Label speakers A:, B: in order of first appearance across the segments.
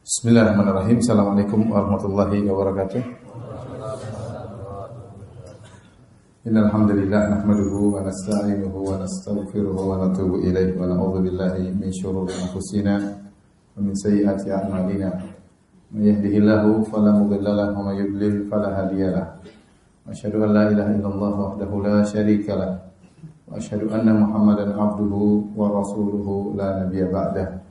A: Bismillahirrahmanirrahim. Assalamualaikum warahmatullahi wabarakatuh. Innal hamdalillah nahmaduhu wa nasta'inuhu wa nastaghfiruhu wa natubu ilaihi wa na'udzu billahi min shururi anfusina wa min sayyiati a'malina. May yahdihillahu fala mudilla lahu wa may yudlil fala hadiya lahu. Asyhadu an la ilaha illallah wahdahu la syarika lahu wa asyhadu anna Muhammadan 'abduhu wa rasuluhu la nabiyya ba'dahu.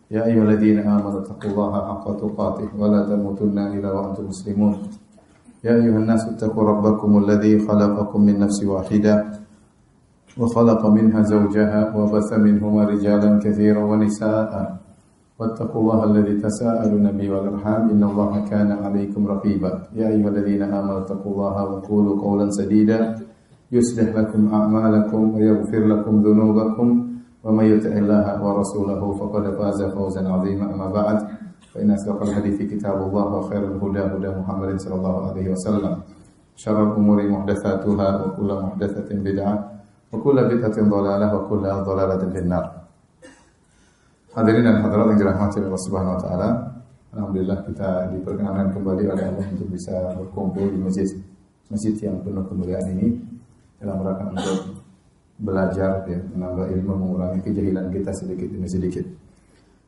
A: Ya ayyuhalladzina amanu taqullaha haqqa tuqatih wa la tamutunna illa wa antum muslimun. Ya ayyuhan nasu taqu rabbakumul ladzi khalaqakum min nafsin wahidah wa khalaqa minha zawjaha wa batha minhuma rijalan katsiran wa nisaa'a. Wattaqullaha alladzi tasaaluna bihi wal arham innallaha kana 'alaykum raqiba. Ya ayyuhalladzina amanu taqullaha wa qulu qawlan sadida yuslih lakum a'malakum wa yaghfir lakum dhunubakum. ومن يطع الله ورسوله فقد فاز فوزا عظيما اما بعد فان اصدق الحديث كتاب الله وخير الهدى هدى محمد صلى الله عليه وسلم شر الامور محدثاتها وكل محدثه بدعه وكل بدعه ضلاله وكل ضلاله في النار. Hadirin dan hadirat yang dirahmati Allah Subhanahu wa taala, alhamdulillah kita diperkenankan kembali oleh Allah untuk bisa berkumpul di masjid yang penuh kemuliaan ini dalam rangka untuk belajar, ya, menambah ilmu, mengurangi kejahilan kita sedikit demi sedikit.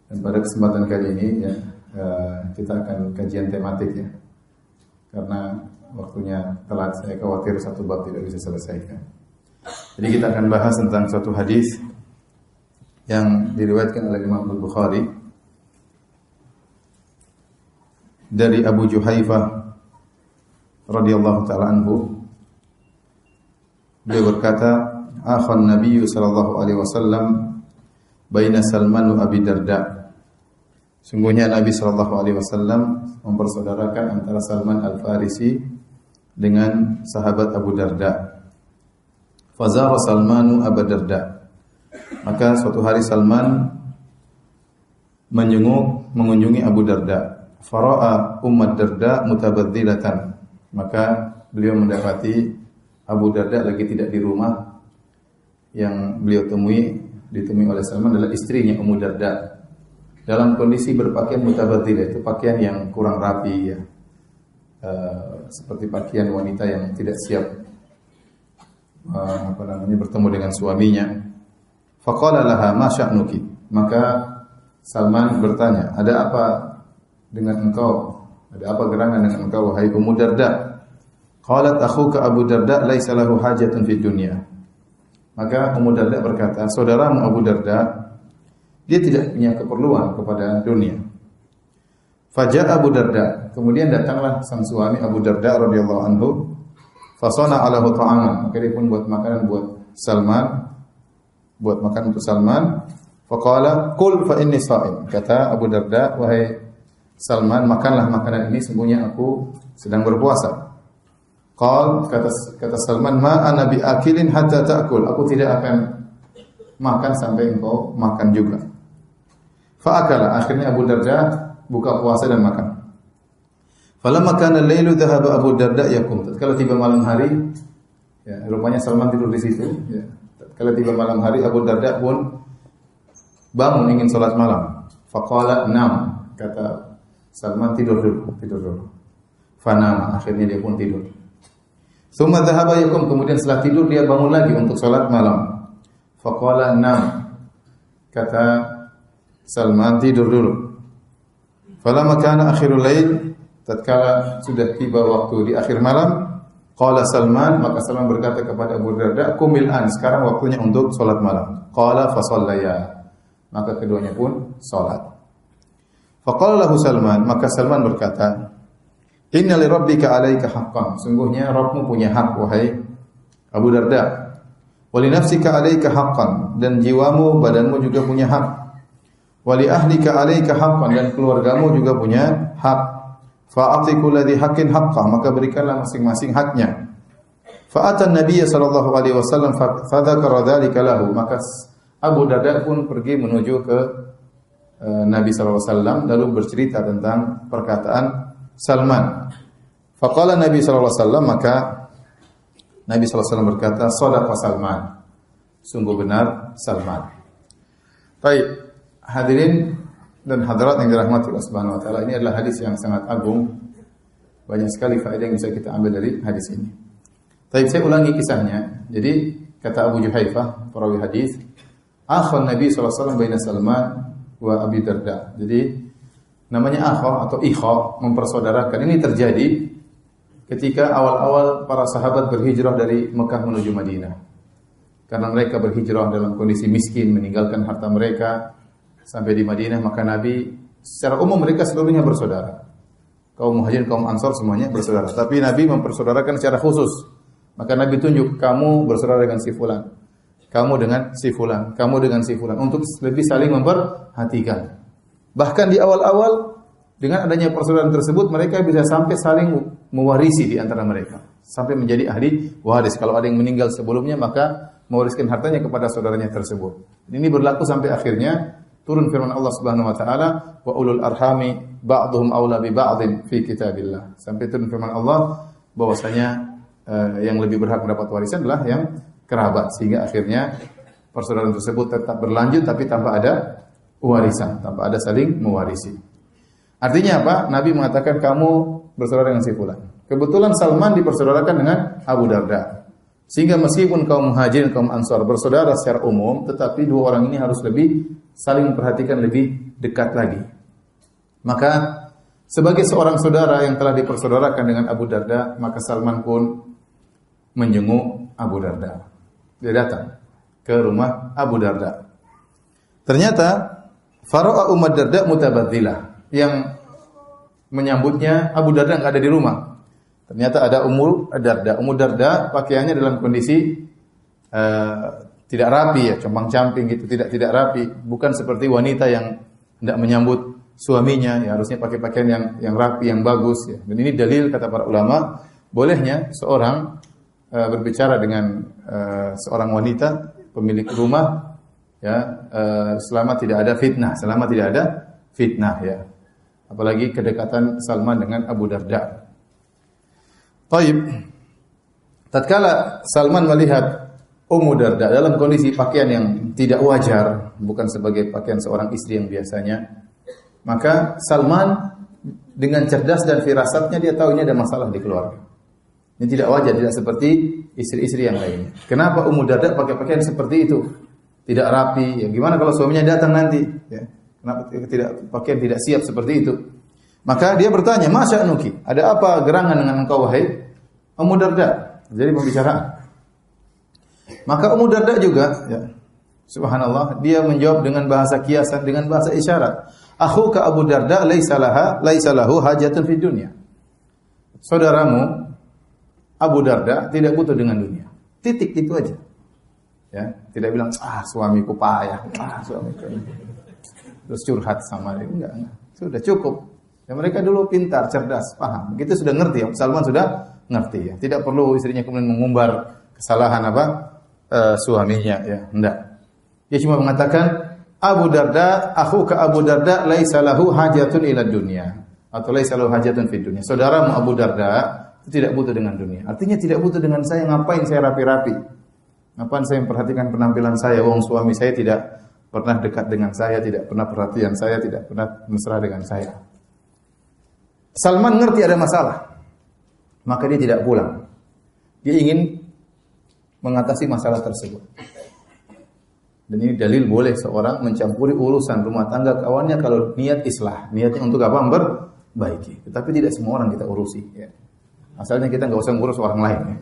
A: Dan pada kesempatan kali ini, ya, kita akan kajian tematik, ya, karena waktunya telat. Saya khawatir satu bab tidak bisa selesaikan. Jadi kita akan bahas tentang suatu hadis yang diriwayatkan oleh Imam Al-Bukhari dari Abu Juhaifah radhiyallahu taala anhu. Beliau berkata, "Akhan Nabi sallallahu alaihi wasallam baina Salman wa Abi Darda." Sungguhnya Nabi sallallahu alaihi wasallam mempersaudarakan antara Salman Al-Farisi dengan sahabat Abu Darda. Fazara Salmanu Abu Darda. Maka suatu hari Salman mengunjungi Abu Darda. Fara'a Ummat Darda mutabadzilatan. Maka beliau mendapati Abu Darda lagi tidak di rumah. Yang beliau ditemui oleh Salman adalah istrinya Ummu Darda dalam kondisi berpakaian mutabadzil, itu pakaian yang kurang rapi, ya, seperti pakaian wanita yang tidak siap bertemu dengan suaminya. Faqala laha ma sya'nuki. Maka Salman bertanya, ada apa dengan engkau? Ada apa gerangan dengan engkau wahai Ummu Darda? Qalat akhuka Abu Darda laisa lahu hajatun fid dunya. Maka Ummu Darda berkata, saudaramu Abu Darda, dia tidak punya keperluan kepada dunia. Faja'a Abu Darda, kemudian datanglah sang suami Abu Darda radhiyallahu anhu, fasana alahu ta'aman, maka dia pun buat makanan untuk Salman. Faqala qul fa inni sha'im. Kata Abu Darda, wahai Salman, makanlah makanan ini, sungguhnya aku sedang berpuasa. Kata Salman, ma ana bi akilin hatta ta'kul. Aku tidak akan makan sampai engkau makan juga. Fa akala. Akhirnya Abu Darda buka puasa dan makan. Falamma kana al-lailu dhahaba Abu Darda yakum. Tatkala tiba malam hari, ya, rupanya Salman tidur di situ, ya. Tatkala tiba malam hari, Abu Darda pun bangun ingin salat malam. Faqala nam. Kata Salman, tidur dulu. Fanama. Akhirnya dia pun tidur. Tsumma dhahaba yakum, kemudian setelah tidur dia bangun lagi untuk salat malam. Faqala nam. Kata Salman, tidur dulu. Falamma kana akhirul lail, tatkala sudah tiba waktu di akhir malam, qala Salman, maka Salman berkata kepada Abu Darda, qumil an, sekarang waktunya untuk salat malam. Qala fa shallaya. Maka keduanya pun salat. Faqala lahu Salman, maka Salman berkata, inna li rabbika 'alaika haqqan. Sungguhnya Rabbmu punya hak wahai Abu Darda. Wa li nafsika 'alaika haqqan, dan jiwamu, badanmu juga punya hak. Wa li ahlika 'alaika haqqan, dan keluargamu juga punya hak. Fa'ati kulli haqqin haqqah, maka berikanlah masing-masing haknya. Fa'atan Nabiy sallallahu alaihi wasallam fa dzakara dzalika lahu. Maka Abu Darda pun pergi menuju ke Nabi sallallahu alaihi wasallam lalu bercerita tentang perkataan Salman. Faqala Nabi sallallahu alaihi wasallam, maka Nabi sallallahu alaihi wasallam berkata, shadaqa Salman. Sungguh benar Salman. Baik, hadirin dan hadirat yang dirahmati Allah Subhanahu wa taala, ini adalah hadis yang sangat agung. Banyak sekali faedah yang bisa kita ambil dari hadis ini. Tapi saya ulangi kisahnya. Jadi kata Abu Juhaifah, perawi hadis, akhun Nabi sallallahu alaihi wasallam baina Salman wa Abi Darda. Jadi namanya akha atau ikha, mempersaudarakan. Ini terjadi ketika awal-awal para sahabat berhijrah dari Mekah menuju Madinah. Karena mereka berhijrah dalam kondisi miskin, meninggalkan harta mereka sampai di Madinah, maka Nabi secara umum mereka seluruhnya bersaudara. Kaum Muhajirin, kaum Ansar semuanya bersaudara. Tapi Nabi mempersaudarakan secara khusus. Maka Nabi tunjuk, kamu bersaudara dengan si fulan, kamu dengan si fulan, kamu dengan si fulan, untuk lebih saling memperhatikan. Bahkan di awal-awal dengan adanya persaudaraan tersebut, mereka bisa sampai saling mewarisi di antara mereka, sampai menjadi ahli waris. Kalau ada yang meninggal sebelumnya, maka mewariskan hartanya kepada saudaranya tersebut. Ini berlaku sampai akhirnya turun firman Allah Subhanahu wa taala, wa ulul arhami ba'dhum aula bi ba'dhin fi kitabillah. Sampai turun firman Allah bahwasanya yang lebih berhak mendapat warisan adalah yang kerabat, sehingga akhirnya persaudaraan tersebut tetap berlanjut tapi tanpa ada warisan, tanpa ada saling mewarisi. Artinya apa? Nabi mengatakan kamu bersaudara dengan si fulan. Kebetulan Salman dipersaudarakan dengan Abu Darda. Sehingga meskipun kaum Muhajirin, kaum Ansar bersaudara secara umum, tetapi dua orang ini harus lebih saling memperhatikan lebih dekat lagi. Maka sebagai seorang saudara yang telah dipersaudarakan dengan Abu Darda, maka Salman pun menjenguk Abu Darda. Dia datang ke rumah Abu Darda. Ternyata Faro'a Umar Darda mutabaddilah, yang menyambutnya Abu Darda enggak ada di rumah. Ternyata ada Ummu Darda. Ummu Darda pakaiannya dalam kondisi tidak rapi ya, compang-camping gitu, tidak rapi, bukan seperti wanita yang hendak menyambut suaminya, ya harusnya pakai pakaian yang rapi, yang bagus ya. Dan ini dalil kata para ulama bolehnya seorang berbicara dengan seorang wanita pemilik rumah ya, selama tidak ada fitnah ya. Apalagi kedekatan Salman dengan Abu Darda. Taib. Tatkala Salman melihat Ummu Darda dalam kondisi pakaian yang tidak wajar, bukan sebagai pakaian seorang istri yang biasanya, maka Salman dengan cerdas dan firasatnya dia tahu ini ada masalah di keluarga. Ini tidak wajar, tidak seperti istri-istri yang lainnya. Kenapa Ummu Darda pakai pakaian seperti itu? Tidak rapi. Ya, gimana kalau suaminya datang nanti? Ya, kenapa pakaian tidak siap seperti itu? Maka dia bertanya, "Masya Nuki, ada apa gerangan dengan engkau wahai Ummu Darda?" Jadi pembicaraan. Maka Ummu Darda juga, ya, subhanallah, dia menjawab dengan bahasa kiasan, dengan bahasa isyarat. "Akhuka Abu Darda laisa lahu hajatun fid dunya." Saudaramu Abu Darda tidak butuh dengan dunia. Titik, itu aja. Ya, tidak bilang, suamiku payah, suamiku. Terus curhat sama dia, enggak. Sudah cukup. Ya, mereka dulu pintar, cerdas, paham. Begitu sudah ngerti, Salman sudah ngerti ya. Tidak perlu istrinya kemudian mengumbar kesalahan suaminya ya, enggak. Dia cuma mengatakan Abu Darda, akhuka Abu Darda laisa lahu hajatun ila dunya atau laisa lahu hajatun fid dunya. Saudaramu Abu Darda itu tidak butuh dengan dunia. Artinya tidak butuh dengan saya, ngapain saya rapi-rapi? Ngapain saya memperhatikan penampilan saya? Wong suami saya tidak pernah dekat dengan saya, tidak pernah perhatian saya, tidak pernah mesra dengan saya. Salman ngerti ada masalah, maka dia tidak pulang. Dia ingin mengatasi masalah tersebut. Dan ini dalil boleh seorang mencampuri urusan rumah tangga kawannya kalau niat islah, niatnya untuk apa? Memperbaiki. Tetapi tidak semua orang kita urusi. Ya. Asalnya kita nggak usah ngurus orang lain. Ya.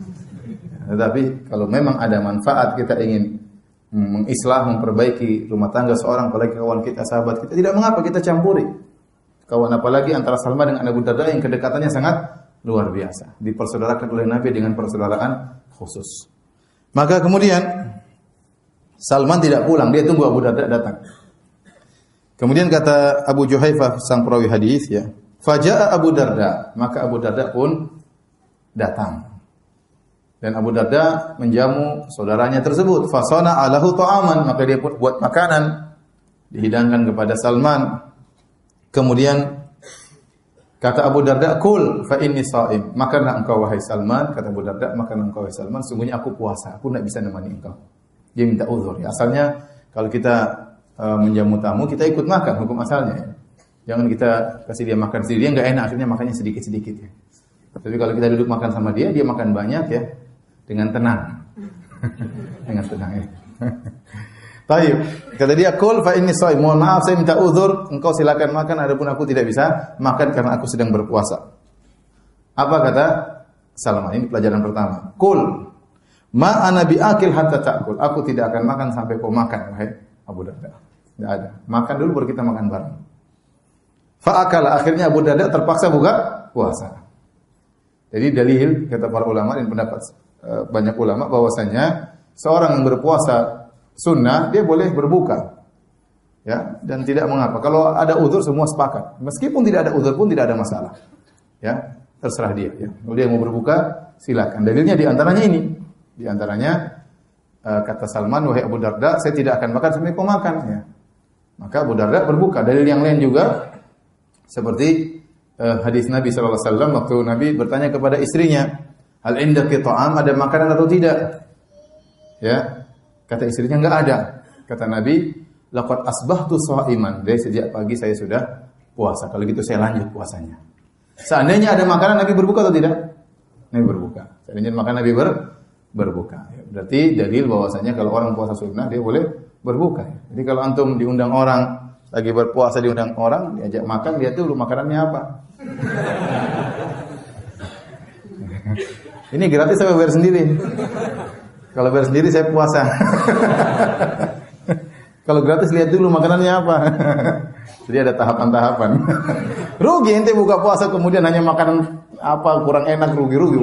A: Tetapi kalau memang ada manfaat, kita ingin mengislah, memperbaiki rumah tangga seorang, apalagi kawan kita, sahabat kita, tidak mengapa kita campuri. Kawan apalagi antara Salman dengan Abu Darda yang kedekatannya sangat luar biasa. Dipersaudarakan oleh Nabi dengan persaudaraan khusus. Maka kemudian Salman tidak pulang, dia tunggu Abu Darda datang. Kemudian kata Abu Juhaifah sang perawi hadis ya, faja'a Abu Darda, maka Abu Darda pun datang. Dan Abu Darda menjamu saudaranya tersebut. Fasana alahu ta'aman, maka dia pun buat makanan dihidangkan kepada Salman. Kemudian kata Abu Darda, "Kul fa inni shaim." Makanlah engkau wahai Salman, kata Abu Darda, makanlah engkau wahai Salman, sungguhnya aku puasa, aku tidak bisa menemani engkau. Dia minta uzur. Ya, asalnya kalau kita menjamu tamu, kita ikut makan, hukum asalnya ya. Jangan kita kasih dia makan sendiri, dia nggak enak, akhirnya makannya sedikit-sedikit ya. Tapi kalau kita duduk makan sama dia, dia makan banyak ya, dengan tenang. Dengan tenang ya. Baik, kata dia, "Qul fa inni shaim." Mohon maaf saya minta uzur, engkau silakan makan, adapun aku tidak bisa makan karena aku sedang berpuasa. Apa kata Salman? Ini pelajaran pertama. "Qul ma ana biakil hatta ta'kul." Aku tidak akan makan sampai kau makan, wahai Abu Darda. Tidak ada. Makan dulu baru kita makan bareng. Fa'akala, akhirnya Abu Darda terpaksa buka puasa. Jadi dalil kata para ulama dan pendapat banyak ulama bahwasanya seorang yang berpuasa sunnah dia boleh berbuka. Ya, dan tidak mengapa. Kalau ada uzur semua sepakat. Meskipun tidak ada uzur pun tidak ada masalah. Ya, terserah dia ya. Kalau dia mau berbuka silakan. Dalilnya di antaranya ini. Di antaranya kata Salman, wahai Abu Darda, saya tidak akan makan sampai kau makan ya. Maka Abu Darda berbuka. Dalil yang lain juga seperti hadis Nabi sallallahu alaihi wasallam waktu Nabi bertanya kepada istrinya, "Hal indaki ta'am?" Ada makanan atau tidak? Ya. Kata istrinya enggak ada. Kata Nabi, "Laqad asbahtu sha'iman." Dari sejak pagi saya sudah puasa. Kalau gitu saya lanjut puasanya. Seandainya ada makanan Nabi berbuka atau tidak? Nabi berbuka. Seandainya makan Nabi berbuka. Berarti dalil bahwasanya kalau orang puasa sunnah dia boleh berbuka. Jadi kalau antum diundang orang lagi berpuasa, diundang orang, diajak makan, lihat dulu makanannya apa. Ini gratis saya bayar sendiri. Kalau bayar sendiri saya puasa. Kalau gratis lihat dulu makanannya apa. Jadi ada tahapan-tahapan. Rugi ente buka puasa kemudian hanya makan apa kurang enak, rugi-rugi.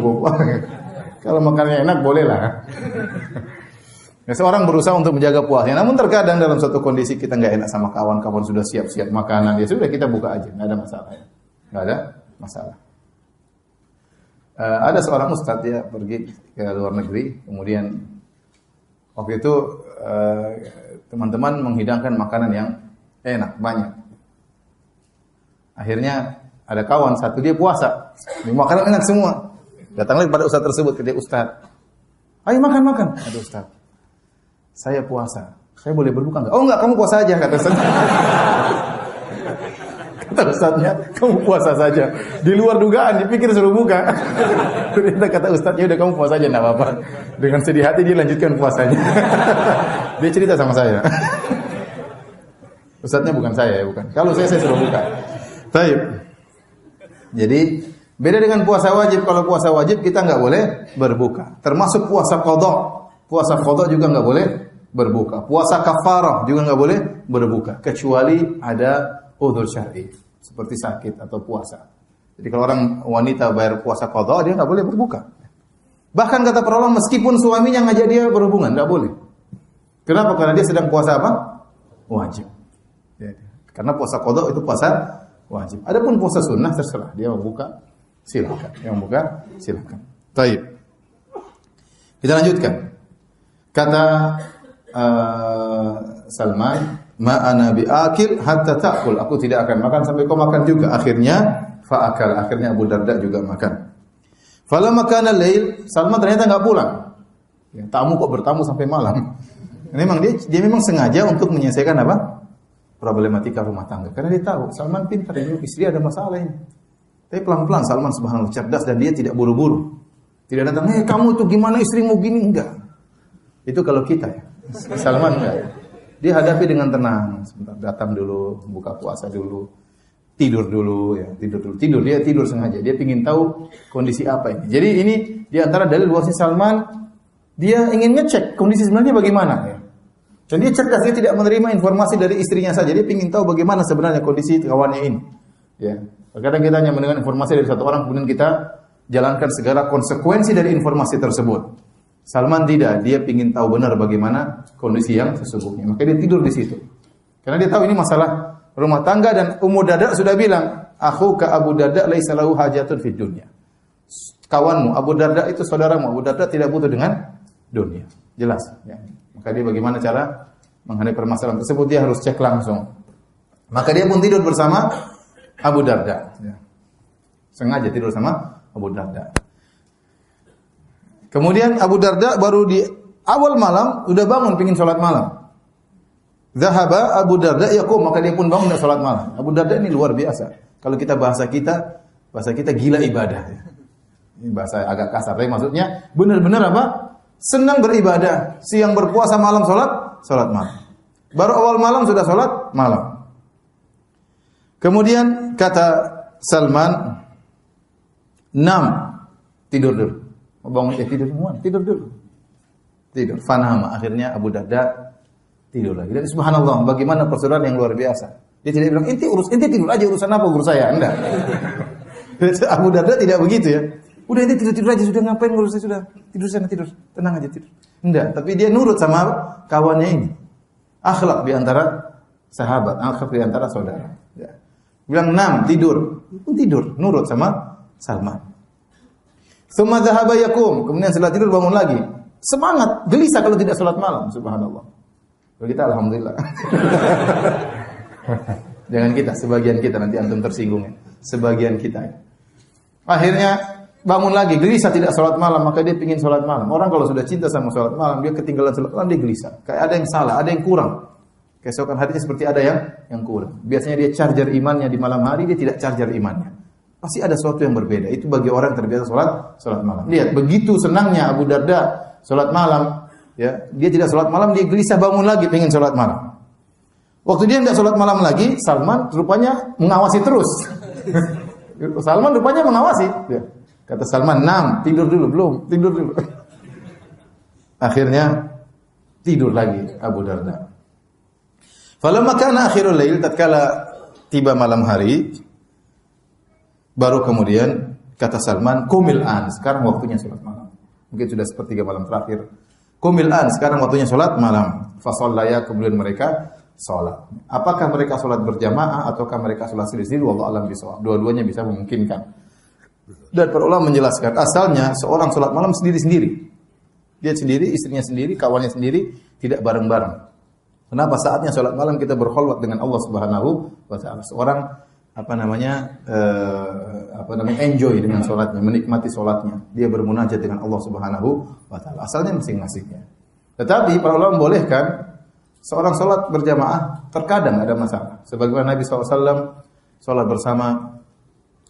A: Kalau makannya enak bolehlah. Ya, seorang berusaha untuk menjaga puasanya, namun terkadang dalam suatu kondisi kita nggak enak sama kawan-kawan sudah siap-siap makanan, ya sudah kita buka aja, nggak ada masalah. Ya. Nggak ada masalah. Ada seorang ustadz ya pergi ke luar negeri, kemudian waktu itu teman-teman menghidangkan makanan yang enak banyak. Akhirnya ada kawan satu dia puasa, makanan enak semua. Datanglah kepada ustadz tersebut, ke dia, "Ustadz, ayo makan. Aduh ustadz, saya puasa. Saya boleh berbuka enggak? Oh enggak, kamu puasa aja, kata Ustaz. Kata Ustaznya, kamu puasa saja. Di luar dugaan, dipikir suruh buka. Ternyata kata Ustaznya, udah kamu puasa aja, enggak apa-apa. Dengan sedih hati dia lanjutkan puasanya. Dia cerita sama saya. Ustaznya bukan saya ya, bukan. Kalau saya suruh buka. Baik. Jadi beda dengan puasa wajib. Kalau puasa wajib kita enggak boleh berbuka. Termasuk puasa qadha. Puasa qadha juga enggak boleh berbuka. Puasa kafarah juga enggak boleh berbuka kecuali ada udzur syar'i seperti sakit atau puasa. Jadi kalau orang wanita bayar puasa qadha dia enggak boleh berbuka. Bahkan kata para ulama meskipun suaminya ngajak dia berhubungan enggak boleh. Kenapa? Karena dia sedang puasa apa? Wajib. Ya, karena puasa qadha itu puasa wajib. Adapun puasa sunnah terserah dia mau buka silakan. Yang mau buka silakan. Baik. Kita lanjutkan. Kata Salman, "Ma ana biakil hatta ta'kul." Aku tidak akan makan sampai kau makan juga. Akhirnya fa'akal. Akhirnya Abu Darda juga makan. Falamma kana lail, Salman ternyata enggak pulang. Ya, tamu kok bertamu sampai malam. Memang dia memang sengaja untuk menyelesaikan apa? Problematika rumah tangga. Karena dia tahu Salman pintar, ini istri ada masalah ini. Tapi pelan-pelan Salman subhanallah cerdas dan dia tidak buru-buru. Tidak datang, kamu itu gimana istrimu gini, enggak. Itu kalau kita ya. Salman enggak. Dia hadapi dengan tenang. Sebentar, datang dulu, buka puasa dulu, tidur dulu ya, tidur. Dia tidur sengaja. Dia ingin tahu kondisi apa ini. Jadi ini di antara dalil bahwa Salman dia ingin ngecek kondisi sebenarnya bagaimana ya. Dan dia cerdas, dia tidak menerima informasi dari istrinya saja. Dia ingin tahu bagaimana sebenarnya kondisi kawannya ini. Ya. Kadang kita hanya mendengar informasi dari satu orang kemudian kita jalankan segala konsekuensi dari informasi tersebut. Salman tidak, dia ingin tahu benar bagaimana kondisi yang sesungguhnya. Maka dia tidur di situ. Karena dia tahu ini masalah rumah tangga dan Ummu Darda sudah bilang, "Akhuka Abu Darda laisa lahu hajatun fid dunya." Kawanmu Abu Darda itu saudaramu, Abu Darda tidak butuh dengan dunia. Jelas ya. Maka dia bagaimana cara menghadapi permasalahan tersebut, dia harus cek langsung. Maka dia pun tidur bersama Abu Darda ya. Sengaja tidur sama Abu Darda. Kemudian Abu Darda baru di awal malam udah bangun pingin sholat malam. Zahaba Abu Darda yaqum, maka dia pun bangun dan salat malam. Abu Darda ini luar biasa. Kalau kita bahasa kita gila ibadah. Ini bahasa agak kasar, tapi maksudnya benar-benar apa? Senang beribadah, siang berpuasa, malam salat malam. Baru awal malam sudah salat malam. Kemudian kata Salman, 6 tidur dulu. Bangun tidur semua, tidur dulu. Tidur. Fanama, akhirnya Abu Darda tidur lagi. Dan subhanallah, bagaimana persaudaraan yang luar biasa. Dia tidak bilang, inti tidur aja, urusan apa urus saya? Enggak. Abu Darda tidak begitu ya. Udah inti tidur aja, sudah ngapain ngurus saya, sudah. Tidur sana, tidur. Tenang aja, tidur. Enggak, tapi dia nurut sama kawannya ini. Akhlak di antara sahabat, akhlak di antara saudara. Ya. Bilang 6, tidur. Pun tidur, nurut sama Salman. Tsumma dhahaba yaqum, kemudian setelah tidur bangun lagi. Semangat, gelisah kalau tidak salat malam, subhanallah. Kalau kita alhamdulillah. Jangan kita, sebagian kita nanti antum tersinggung ya. Sebagian kita. Akhirnya bangun lagi, gelisah tidak salat malam, maka dia pingin salat malam. Orang kalau sudah cinta sama salat malam, dia ketinggalan salat malam, dia gelisah. Kayak ada yang salah, ada yang kurang. Keesokan harinya seperti ada yang kurang. Biasanya dia charger imannya di malam hari, dia tidak charger imannya. Pasti ada sesuatu yang berbeda. Itu bagi orang terbiasa salat malam. Lihat, begitu senangnya Abu Darda salat malam, ya, dia tidak salat malam, dia gelisah bangun lagi pengen salat malam. Waktu dia tidak salat malam lagi, Salman rupanya mengawasi terus. Salman rupanya mengawasi. Ya. Kata Salman, 6, tidur dulu, belum, tidur dulu. Akhirnya tidur lagi Abu Darda. Falamma kana akhirul lail, tatkala tiba malam hari, baru kemudian kata Salman, qumil an, sekarang waktunya salat malam. Mungkin sudah sepertiga malam terakhir. Qumil an, sekarang waktunya salat malam. Fa shallaya, kemudian mereka salat. Apakah mereka salat berjamaah ataukah mereka salat sendiri-sendiri? Wallahu a'lam bishawab. Dua-duanya bisa memungkinkan. Dan para ulama menjelaskan, asalnya seorang salat malam sendiri-sendiri. Dia sendiri, istrinya sendiri, kawannya sendiri, tidak bareng-bareng. Kenapa? Saatnya salat malam kita berkhulwat dengan Allah Subhanahu wa taala. Seorang enjoy dengan salatnya, menikmati salatnya. Dia bermunajat dengan Allah Subhanahu wa taala. Asalnya masing-masingnya. Tetapi para ulama membolehkan seorang salat berjamaah, terkadang ada masalah. Sebagaimana Nabi SAW salat bersama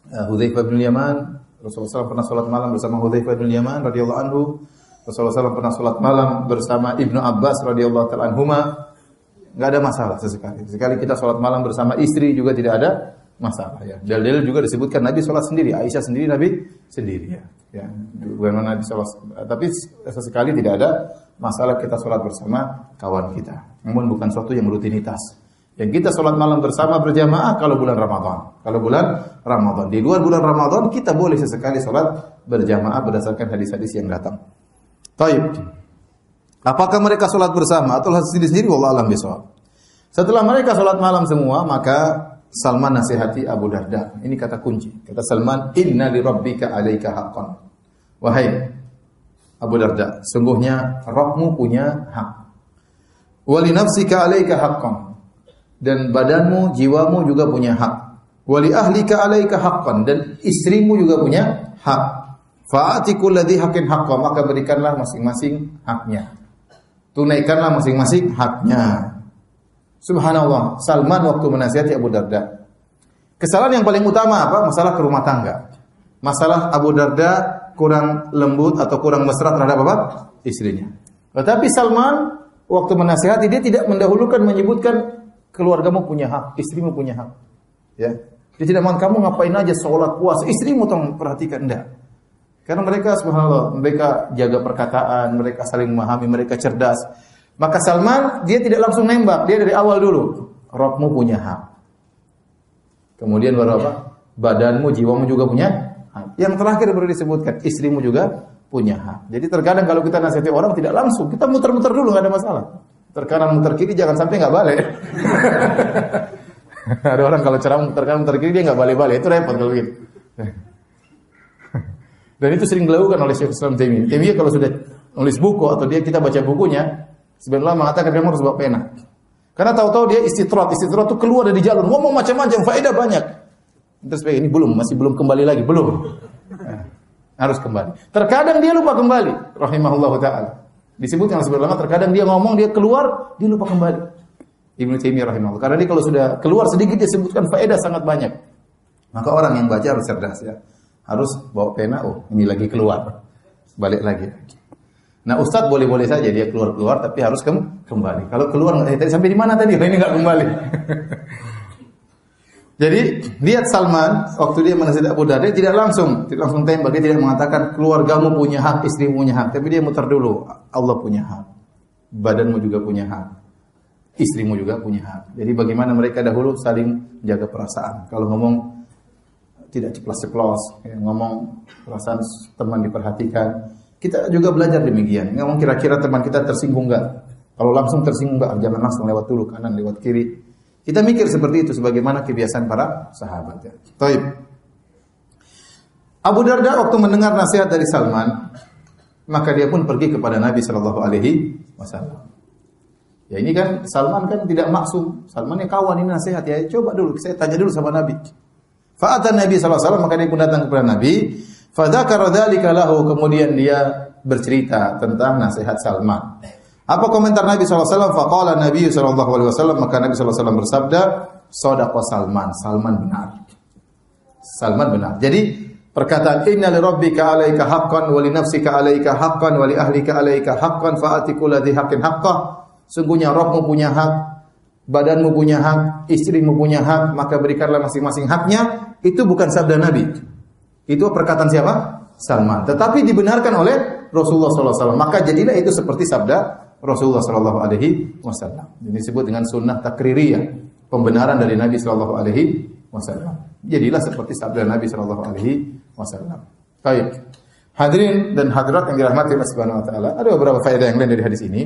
A: Hudzaifah bin Yaman, Rasulullah SAW pernah salat malam bersama Hudzaifah bin Yaman radhiyallahu anhu. Rasulullah SAW pernah salat malam bersama Ibnu Abbas radhiyallahu taala anhuma. Enggak ada masalah sesekali. Sekali kita salat malam bersama istri juga tidak ada masalah ya. Dalil juga disebutkan Nabi salat sendiri, Aisyah sendiri, Nabi sendiri ya. Ya, bukan Nabi salat, tapi sesekali tidak ada masalah kita salat bersama kawan kita. Namun bukan suatu yang rutinitas. Yang kita salat malam bersama berjamaah kalau bulan Ramadan. Kalau bulan Ramadan, di luar bulan Ramadan kita boleh sesekali salat berjamaah berdasarkan hadis-hadis yang datang. Taib. Apakah mereka salat bersama atau sendiri-sendiri? Wallahu a'lam bishawab. Setelah mereka salat malam semua, maka Salman nasihati Abu Darda. Ini kata kunci. Kata Salman, "Inna li rabbika 'alaika haqqan." Wahai Abu Darda, sungguhnya Rabbmu punya hak. Wa li nafsika 'alaika haqqan. Dan badanmu, jiwamu juga punya hak. Wa li ahlika 'alaika haqqan, dan istrimu juga punya hak. Fa'ati kulladzi haqqin haqqan, maka berikanlah masing-masing haknya. Tunaikanlah masing-masing haknya. Subhanallah, Salman waktu menasihati Abu Darda. Kesalahan yang paling utama apa? Masalah ke rumah tangga. Masalah Abu Darda kurang lembut atau kurang mesra terhadap apa? Istrinya. Tetapi Salman waktu menasihati dia tidak mendahulukan menyebutkan keluargamu punya hak, istrimu punya hak. Ya. Dia tidak mau kamu ngapain aja sholat puasa, istrimu tolong perhatikan, enggak. Karena mereka subhanallah, mereka jaga perkataan, mereka saling memahami, mereka cerdas. Maka Salman dia tidak langsung nembak, dia dari awal dulu. Rabbmu punya hak. Kemudian baru apa? Badanmu, jiwamu juga punya hak. Yang terakhir baru disebutkan, istrimu juga punya hak. Jadi terkadang kalau kita nasihati orang tidak langsung, kita muter-muter dulu, nggak ada masalah. Terkadang muter kiri jangan sampai nggak balik. Ada orang kalau ceramah muter kiri dia nggak balik-balik, itu repot kalau gitu. Dan itu sering dilakukan oleh Syekh Islam Taimiyah. Taimiyah kalau sudah nulis buku atau kita baca bukunya, sebenarnya mengatakan kamu harus bawa pena. Karena tahu-tahu dia istitrat itu keluar dari jalur, ngomong macam-macam, faedah banyak. Terus ini masih belum kembali lagi, belum. Harus kembali. Terkadang dia lupa kembali, rahimahullahu taala. Disebutkan sebenarnya terkadang dia ngomong, dia keluar, dia lupa kembali. Ibnu Taimiyah rahimahullah. Karena dia kalau sudah keluar sedikit dia sebutkan faedah sangat banyak. Maka orang yang baca harus cerdas ya. Harus bawa pena, oh ini lagi keluar. Balik lagi. Nah, ustadz boleh-boleh saja dia keluar-keluar tapi harus kembali. Kalau keluar tadi sampai di mana tadi? Ini enggak kembali. Jadi, lihat Salman waktu dia menasihat Abu Darda tidak langsung tembak, dia tidak mengatakan keluargamu punya hak, istrimu punya hak, tapi dia mutar dulu. Allah punya hak. Badanmu juga punya hak. Istrimu juga punya hak. Jadi bagaimana mereka dahulu saling jaga perasaan. Kalau ngomong tidak ceplos-ceplos, ya, ngomong perasaan teman diperhatikan. Kita juga belajar demikian. Ngomong kira-kira teman kita tersinggung enggak? Kalau langsung tersinggung enggak, jangan langsung lewat dulu kanan, lewat kiri. Kita mikir seperti itu sebagaimana kebiasaan para sahabat ya. Taib. Abu Darda waktu mendengar nasihat dari Salman, maka dia pun pergi kepada Nabi sallallahu alaihi wasallam. Ya ini kan Salman kan tidak maksum. Salman yang kawan ini nasihat ya. Coba dulu saya tanya dulu sama Nabi. Fa'atan Nabi sallallahu alaihi wasallam, maka dia pun datang kepada Nabi. Fa dzakara dzalika lahu, kemudian dia bercerita tentang nasihat Salman. Apa komentar Nabi SAW? Faqala Nabi SAW, maka Nabi SAW bersabda, Shadaqa Salman, Salman benar. Salman benar. Jadi perkataan inna li rabbika 'alaika haqqan wa li nafsika 'alaika haqqan wa li ahlika 'alaika haqqan fa'ati kulli haqqin haqqah. Sungguhnya Rabbmu punya hak, badanmu punya hak, istrimu punya hak, maka berikanlah masing-masing haknya. Itu bukan sabda Nabi. Itu perkataan siapa? Salman. Tetapi dibenarkan oleh Rasulullah SAW. Maka jadilah itu seperti sabda Rasulullah sallallahu alaihi wasallam. Ini disebut dengan sunnah takririyah, pembenaran dari Nabi sallallahu alaihi wasallam. Jadilah seperti sabda Nabi sallallahu alaihi wasallam. Baik. Hadirin dan hadirat yang dirahmati Allah Subhanahu wa taala, ada beberapa faedah yang lain dari hadis ini.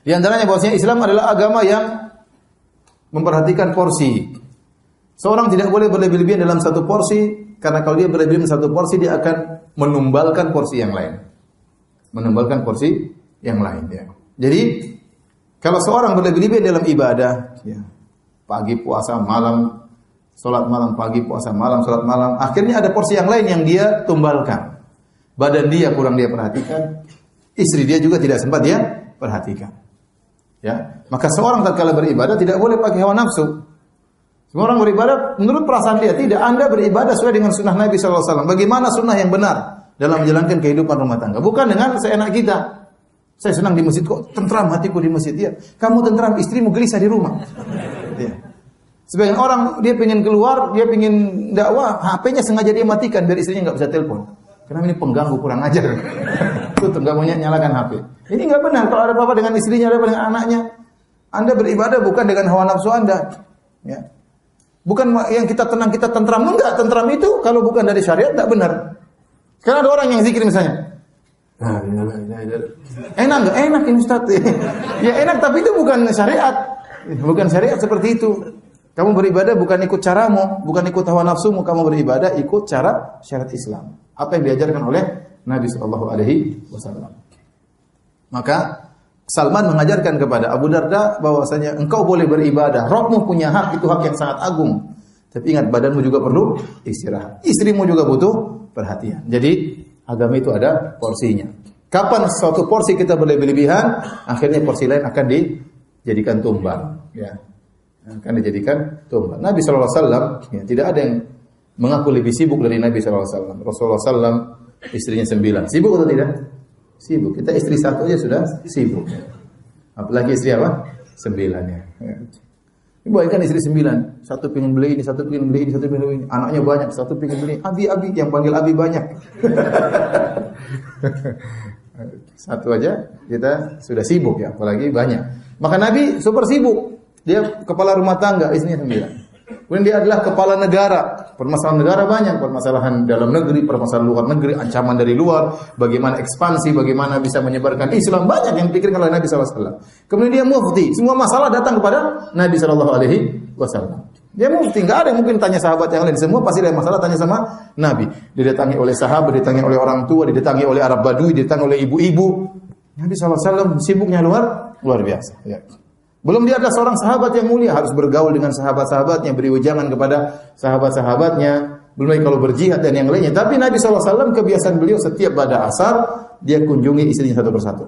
A: Di antaranya bahwasanya Islam adalah agama yang memperhatikan porsi. Seorang tidak boleh berlebih-lebihan dalam satu porsi, karena kalau dia berlebih-lebihan dalam satu porsi dia akan menumbalkan porsi yang lain. Menumbalkan porsi yang lain ya. Jadi kalau seorang berlebih-lebihan dalam ibadah ya, pagi puasa malam, salat malam pagi, puasa malam, salat malam, akhirnya ada porsi yang lain yang dia tumbalkan. Badan dia kurang dia perhatikan, istri dia juga tidak sempat dia perhatikan. Ya, maka seorang tatkala beribadah tidak boleh pakai hawa nafsu. Semua orang beribadah menurut perasaan dia, tidak. Anda beribadah sesuai dengan sunnah Nabi sallallahu alaihi wasallam. Bagaimana sunnah yang benar dalam menjalankan kehidupan rumah tangga? Bukan dengan seenak kita. Saya senang di masjid, kok tentram hatiku di masjid. Ya, kamu tentram, istrimu gelisah di rumah. Ya. Sebagian orang dia pengen keluar, dia pengen dakwah, HP-nya sengaja dia matikan biar istrinya nggak bisa telepon. Karena ini pengganggu, kurang ajar. Itu pengganggunya nyalakan HP. Ini nggak benar. Kalau ada apa-apa dengan istrinya, ada apa dengan anaknya, Anda beribadah bukan dengan hawa nafsu Anda. Ya. Bukan yang kita tenang, kita tentram. Enggak, tentram itu kalau bukan dari syariat tidak benar. Sekarang ada orang yang zikir misalnya. Enak enggak? Enak ini Ustaz. Ya enak, tapi itu bukan syariat. Bukan syariat seperti itu. Kamu beribadah bukan ikut caramu, bukan ikut hawa nafsumu, kamu beribadah ikut cara syariat Islam. Apa yang diajarkan oleh Nabi sallallahu alaihi wasallam. Maka Salman mengajarkan kepada Abu Darda bahwasanya engkau boleh beribadah, Rabbmu punya hak, itu hak yang sangat agung. Tapi ingat, badanmu juga perlu istirahat. Istrimu juga butuh perhatian. Jadi agama itu ada porsinya. Kapan suatu porsi kita berlebih-lebihan, akhirnya porsi lain akan dijadikan tumbal. Ya, akan dijadikan tumbal. Nabi SAW ya, tidak ada yang mengaku lebih sibuk dari Nabi SAW. Rasulullah SAW istrinya 9. Sibuk atau tidak? Sibuk. Kita istri satu aja sudah sibuk. Apalagi istri apa? 9 ya. Bayangkan istri 9, satu pengen beli ini, satu pengen beli ini, satu pengen beli ini. Anaknya banyak, satu pengen beli. Abi, yang panggil Abi banyak. Satu aja kita sudah sibuk ya, apalagi banyak. Maka Nabi super sibuk. Dia kepala rumah tangga, istrinya 9. Kemudian dia adalah kepala negara. Permasalahan negara banyak, permasalahan dalam negeri, permasalahan luar negeri, ancaman dari luar, bagaimana ekspansi, bagaimana bisa menyebarkan Islam, banyak yang dipikirkan oleh Nabi SAW. Kemudian dia mufti, semua masalah datang kepada Nabi SAW. Dia mufti, nggak ada yang mungkin tanya sahabat yang lain, semua pasti ada masalah tanya sama Nabi. Didatangi oleh sahabat, didatangi oleh orang tua, didatangi oleh Arab Badui, didatangi oleh ibu-ibu. Nabi SAW sibuknya luar biasa. Ya. Belum dia adalah seorang sahabat yang mulia, harus bergaul dengan sahabat-sahabatnya, beri wejangan kepada sahabat-sahabatnya. Belum lagi kalau berjihad dan yang lainnya. Tapi Nabi SAW kebiasaan beliau setiap pada asar dia kunjungi istrinya satu persatu.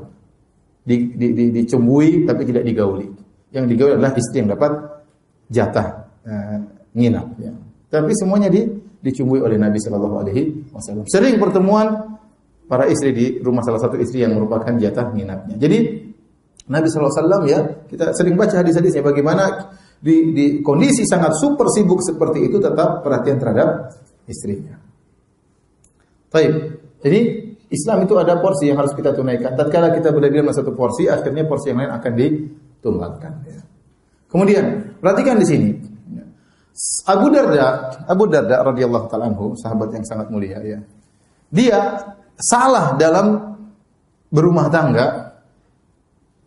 A: Dicumbui tapi tidak digauli. Yang digauli adalah istri yang dapat jatah nginap. Ya. Tapi semuanya dicumbui oleh Nabi Shallallahu Alaihi Wasallam. Sering pertemuan para istri di rumah salah satu istri yang merupakan jatah nginapnya. Jadi Nabi Shallallahu Alaihi Wasallam ya, kita sering baca hadis-hadisnya bagaimana di kondisi sangat super sibuk seperti itu tetap perhatian terhadap istrinya. Baik, jadi Islam itu ada porsi yang harus kita tunaikan. Tatkala kita berlebihan satu porsi, akhirnya porsi yang lain akan ditumbangkan. Ya. Kemudian perhatikan di sini, Abu Darda radhiyallahu taala anhu, sahabat yang sangat mulia ya. Dia salah dalam berumah tangga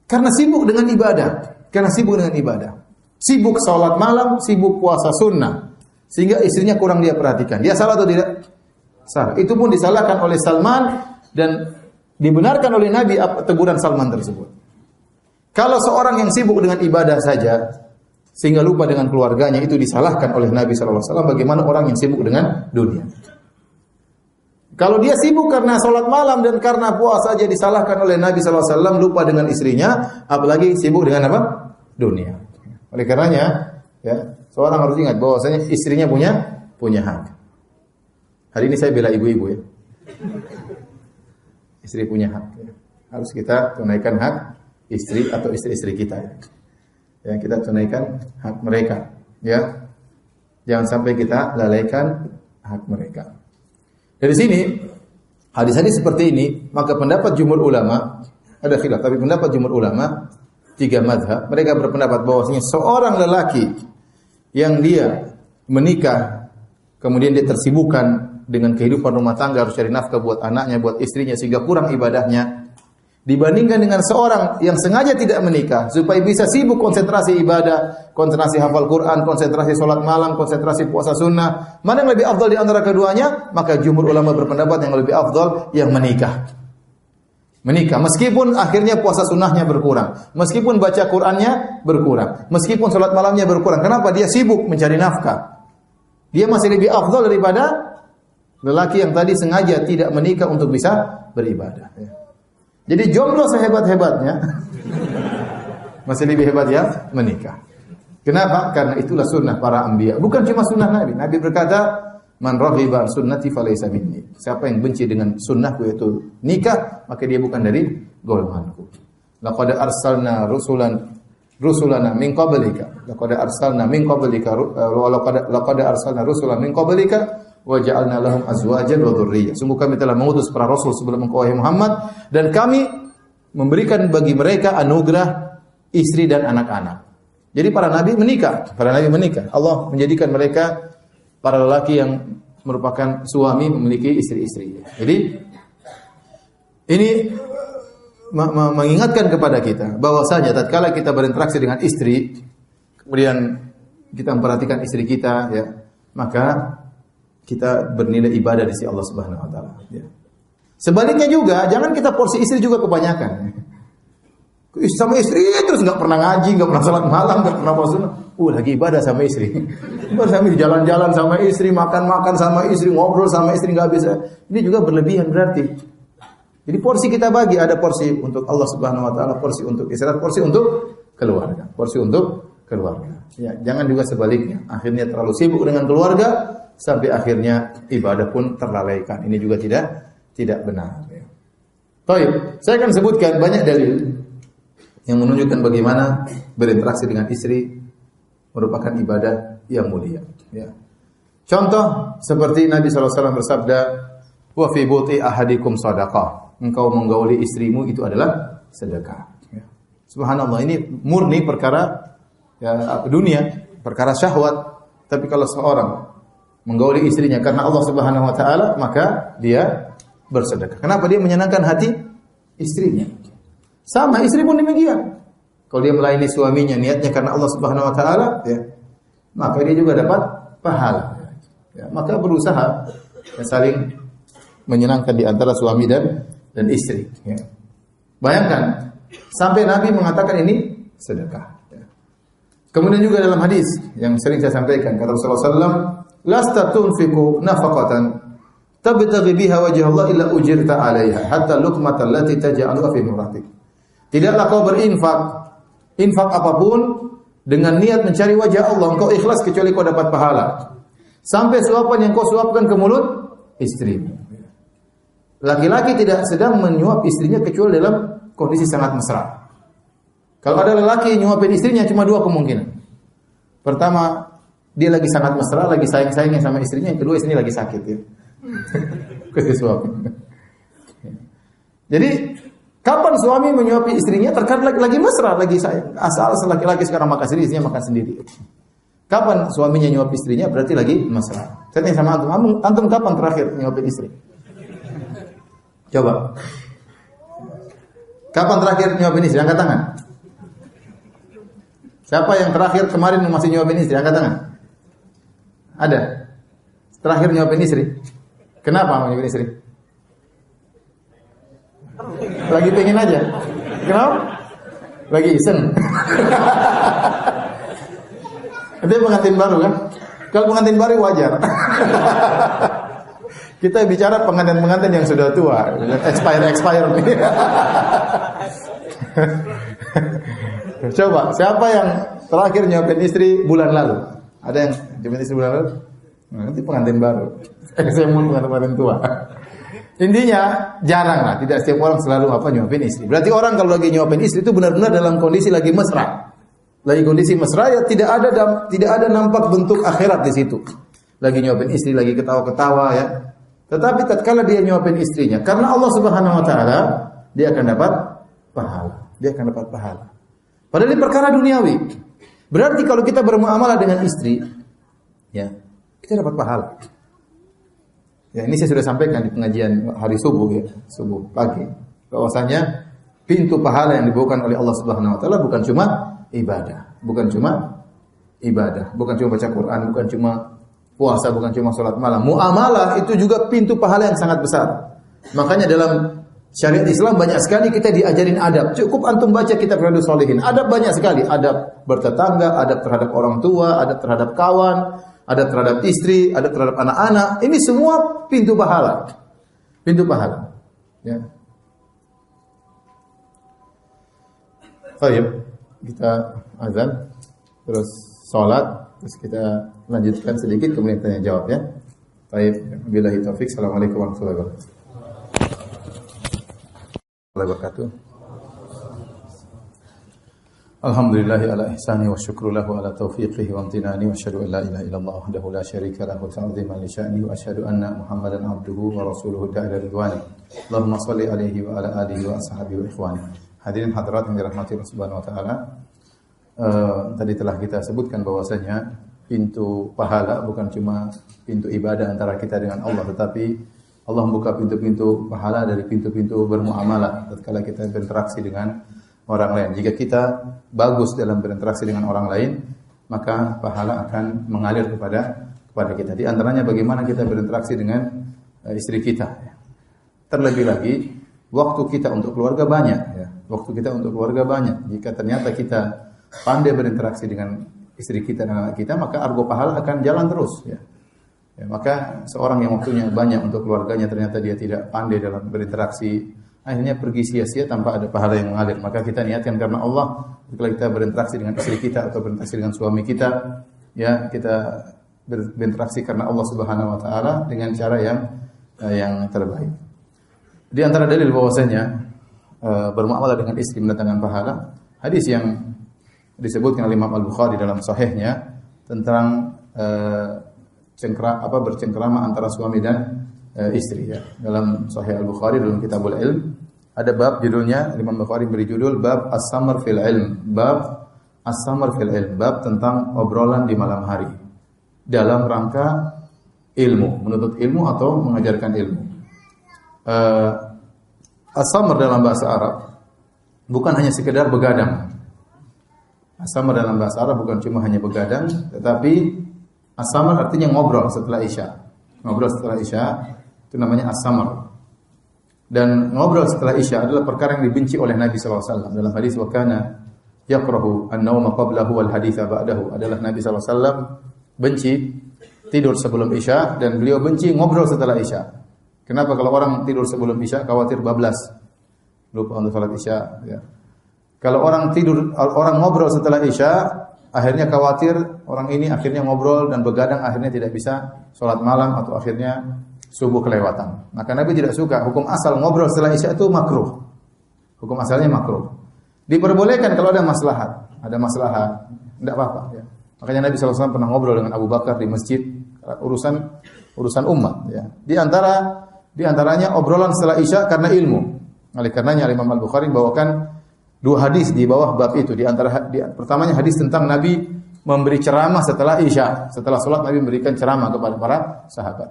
A: karena sibuk dengan ibadah. Sibuk salat malam, sibuk puasa sunnah. Sehingga istrinya kurang dia perhatikan. Dia salah atau tidak? Salah. Itu pun disalahkan oleh Salman dan dibenarkan oleh Nabi teguran Salman tersebut. Kalau seorang yang sibuk dengan ibadah saja sehingga lupa dengan keluarganya, itu disalahkan oleh Nabi SAW. Bagaimana orang yang sibuk dengan dunia? Kalau dia sibuk karena sholat malam dan karena puasa saja disalahkan oleh Nabi SAW, lupa dengan istrinya, apalagi sibuk dengan apa? Dunia. Oleh karenanya, ya, seorang harus ingat bahwasanya istrinya punya hak. Hari ini saya bela ibu-ibu ya. Istri punya hak. Ya. Harus kita tunaikan hak istri atau istri-istri kita. Ya, kita tunaikan hak mereka. Ya, jangan sampai kita lalaikan hak mereka. Dari sini, hadis-hadis seperti ini, maka pendapat jumhur ulama, ada khilaf, tapi pendapat jumhur ulama, 3 mazhab, mereka berpendapat bahwasanya seorang lelaki yang dia menikah, kemudian dia tersibukkan dengan kehidupan rumah tangga, harus cari nafkah buat anaknya, buat istrinya, sehingga kurang ibadahnya, dibandingkan dengan seorang yang sengaja tidak menikah, supaya bisa sibuk konsentrasi ibadah, konsentrasi hafal Quran, konsentrasi sholat malam, konsentrasi puasa sunnah, mana yang lebih afdal di antara keduanya? Maka jumhur ulama berpendapat yang lebih afdal yang menikah. Menikah, meskipun akhirnya puasa sunnahnya berkurang, meskipun baca Qur'annya berkurang, meskipun sholat malamnya berkurang. Kenapa? Dia sibuk mencari nafkah. Dia masih lebih afdal daripada lelaki yang tadi sengaja tidak menikah untuk bisa beribadah. Jadi jomblo sehebat-hebatnya masih lebih hebat ya menikah. Kenapa? Karena itulah sunnah para anbiya. Bukan cuma sunnah Nabi. Nabi berkata, "Man raghiba an sunnati falaysa minni." Siapa yang benci dengan sunnahku yaitu nikah, maka dia bukan dari golonganku. Laqad arsalna rusulana min qablika. Laqad arsalna rusulan min qablika wa ja'alna lahum azwajan wa dzurriyyah. Sungguh kami telah mengutus para rasul sebelum engkau wahai Muhammad, dan kami memberikan bagi mereka anugerah istri dan anak-anak. Jadi para nabi menikah. Allah menjadikan mereka para lelaki yang merupakan suami memiliki istri-istri. Jadi ini mengingatkan kepada kita bahwasanya tatkala kita berinteraksi dengan istri, kemudian kita memperhatikan istri kita, ya, maka kita bernilai ibadah di sisi Allah Subhanahu wa taala, ya. Sebaliknya juga, jangan kita porsi istri juga kebanyakan. Sama istri terus nggak pernah ngaji, nggak pernah salat malam, nggak pernah puasa. Lagi ibadah sama istri. Sambil jalan-jalan sama istri, makan-makan sama istri, ngobrol sama istri nggak bisa. Ini juga berlebihan berarti. Jadi porsi kita bagi, ada porsi untuk Allah Subhanahu wa taala, porsi untuk istirahat, porsi untuk keluarga. Ya, jangan juga sebaliknya. Akhirnya terlalu sibuk dengan keluarga sampai akhirnya ibadah pun terlalaikan. Ini juga tidak benar. Ya. Baik, saya akan sebutkan banyak dalil yang menunjukkan bagaimana berinteraksi dengan istri merupakan ibadah yang mulia. Ya. Contoh seperti Nabi SAW bersabda, "Wa fi buti ahadikum shadaqah." Engkau menggauli istrimu itu adalah sedekah. Ya. Subhanallah, ini murni perkara ya, dunia, perkara syahwat. Tapi kalau seorang menggauli istrinya karena Allah Subhanahu wa taala, maka dia bersedekah. Kenapa? Dia menyenangkan hati istrinya. Sama istri pun demikian. Kalau dia melayani suaminya niatnya karena Allah Subhanahu wa taala, ya, maka dia juga dapat pahala. Ya, maka berusaha ya, saling menyenangkan di antara suami dan istri. Ya. Bayangkan sampai Nabi mengatakan ini sedekah. Ya. Kemudian juga dalam hadis yang sering saya sampaikan, kata Rasulullah SAW, "Lasta tunfiqu nafaqatan tabtaghi biha wajha Allah illa ujirta 'alaiha hatta luqmatal lati taj'aluha fi muratik." Tidaklah kau berinfak Infak apapun dengan niat mencari wajah Allah, engkau ikhlas kecuali kau dapat pahala. Sampai suapan yang kau suapkan ke mulut istri. Laki-laki tidak sedang menyuap istrinya kecuali dalam kondisi sangat mesra. Kalau ada lelaki yang nyuapin istrinya cuma dua kemungkinan. Pertama, dia lagi sangat mesra, lagi sayang-sayangnya sama istrinya. Yang kedua, istrinya lagi sakit. Ya. Jadi, kapan suami menyuapi istrinya? Terkadang lagi mesra, lagi sayang. Asal laki-laki sekarang makan sendiri, istrinya makan sendiri. Kapan suaminya nyuap istrinya? Berarti lagi mesra. Saya tanya sama antum, antum kapan terakhir nyuapin istri? Coba. Kapan terakhir nyuapin istri? Angkat tangan. Siapa yang terakhir kemarin masih nyuapin istri? Angkat tangan. Ada? Terakhir nyuapin istri? Kenapa nyuapin istri? Lagi pengen aja. Kenapa? Lagi iseng. Itu pengantin baru kan? Kalau pengantin baru wajar. Kita bicara pengantin-pengantin yang sudah tua, expired nih. Coba, siapa yang terakhir nyuapin istri bulan lalu? Ada yang nyuapin istri bulan lalu? Nanti pengantin baru. Saya mau pengantin tua. Intinya jarang lah, tidak setiap orang selalu nyuapin istri. Berarti orang kalau lagi nyuapin istri itu benar-benar dalam kondisi lagi mesra. Lagi kondisi mesra ya tidak ada nampak bentuk akhirat di situ. Lagi nyuapin istri, lagi ketawa-ketawa ya. Tetapi tatkala dia nyuapin istrinya, karena Allah Subhanahu wa taala, dia akan dapat pahala. Dia akan dapat pahala. Padahal ini perkara duniawi. Berarti kalau kita bermuamalah dengan istri, ya, kita dapat pahala. Ya, ini saya sudah sampaikan di pengajian hari subuh ya, subuh pagi. Bahwasanya pintu pahala yang dibawakan oleh Allah Subhanahu wa taala bukan cuma ibadah, bukan cuma baca Quran, bukan cuma puasa, bukan cuma salat malam. Muamalah itu juga pintu pahala yang sangat besar. Makanya dalam syariat Islam banyak sekali kita diajarin adab. Cukup antum baca kitab Riyadhus Shalihin. Adab banyak sekali. Adab bertetangga, adab terhadap orang tua, adab terhadap kawan, adab terhadap istri, adab terhadap anak-anak. Ini semua pintu pahala. Pintu pahala. Ya. Baik, kita azan, terus salat, terus kita lanjutkan sedikit kemudian tanya jawab ya. Baik, billahi taufik. Assalamualaikum warahmatullahi wabarakatuh. Alhamdulillahi ala ihsani wa syukru lahu ala taufiqihi wa amtinani wa asyhadu an la ilaha illallah wahdahu la syarika lahu ta'ziman li sya'ni wa asyhadu anna Muhammadan abduhu wa rasuluhu ta'ala ridwani. Allahumma shalli alaihi wa ala alihi wa ashabihi wa ikhwani. Hadirin hadirat yang dirahmati Allah Subhanahu wa taala. Tadi telah kita sebutkan bahwasanya pintu pahala bukan cuma pintu ibadah antara kita dengan Allah, tetapi Allah membuka pintu-pintu pahala dari pintu-pintu bermuamalah tatkala kita berinteraksi dengan orang lain. Jika kita bagus dalam berinteraksi dengan orang lain, maka pahala akan mengalir kepada kita. Di antaranya bagaimana kita berinteraksi dengan istri kita. Terlebih lagi, waktu kita untuk keluarga banyak. Ya. Waktu kita untuk keluarga banyak. Jika ternyata kita pandai berinteraksi dengan istri kita dan anak kita, maka argo pahala akan jalan terus. Ya. Ya, maka seorang yang waktunya banyak untuk keluarganya ternyata dia tidak pandai dalam berinteraksi, akhirnya pergi sia-sia tanpa ada pahala yang mengalir. Maka kita niatkan karena Allah, ketika kita berinteraksi dengan istri kita atau berinteraksi dengan suami kita, ya kita berinteraksi karena Allah Subhanahu wa taala dengan cara yang terbaik. Di antara dalil bahwasanya bermuamalah dengan istri mendatangkan pahala, hadis yang disebutkan oleh Imam Al-Bukhari dalam sahihnya tentang bercengkrama antara suami dan istri ya. Dalam Sahih Al-Bukhari dalam Kitabul Ilm ada bab judulnya, Imam Bukhari beri judul bab As-Samar fil Ilm, bab As-Samar fil Ilm, bab tentang obrolan di malam hari dalam rangka ilmu, menuntut ilmu atau mengajarkan ilmu. As-Samar dalam bahasa Arab bukan hanya sekedar begadang. As-Samar dalam bahasa Arab bukan cuma hanya begadang, tetapi As-Samar artinya ngobrol setelah Isya. Ngobrol setelah Isya itu namanya As-Samar. Dan ngobrol setelah Isya adalah perkara yang dibenci oleh Nabi SAW. Dalam hadis wa kana yakrahu an-nauma qablahu wal haditsa ba'dahu. Adalah Nabi SAW benci tidur sebelum Isya dan beliau benci ngobrol setelah Isya. Kenapa kalau orang tidur sebelum Isya khawatir bablas, lupa untuk salat Isya ya. Kalau orang tidur, orang ngobrol setelah Isya, akhirnya khawatir orang ini akhirnya ngobrol dan begadang, akhirnya tidak bisa sholat malam atau akhirnya subuh kelewatan. Maka Nabi tidak suka. Hukum asal ngobrol setelah Isya itu makruh. Hukum asalnya makruh. Diperbolehkan kalau ada maslahat. Ada maslahat, tidak apa-apa. Ya. Makanya Nabi SAW pernah ngobrol dengan Abu Bakar di masjid, urusan umat. Ya. Di antaranya obrolan setelah Isya karena ilmu. Oleh karenanya Imam Al-Bukhari bawakan 2 hadis di bawah bab itu. Pertamanya hadis tentang Nabi memberi ceramah setelah Isya. Setelah sholat Nabi memberikan ceramah kepada para sahabat.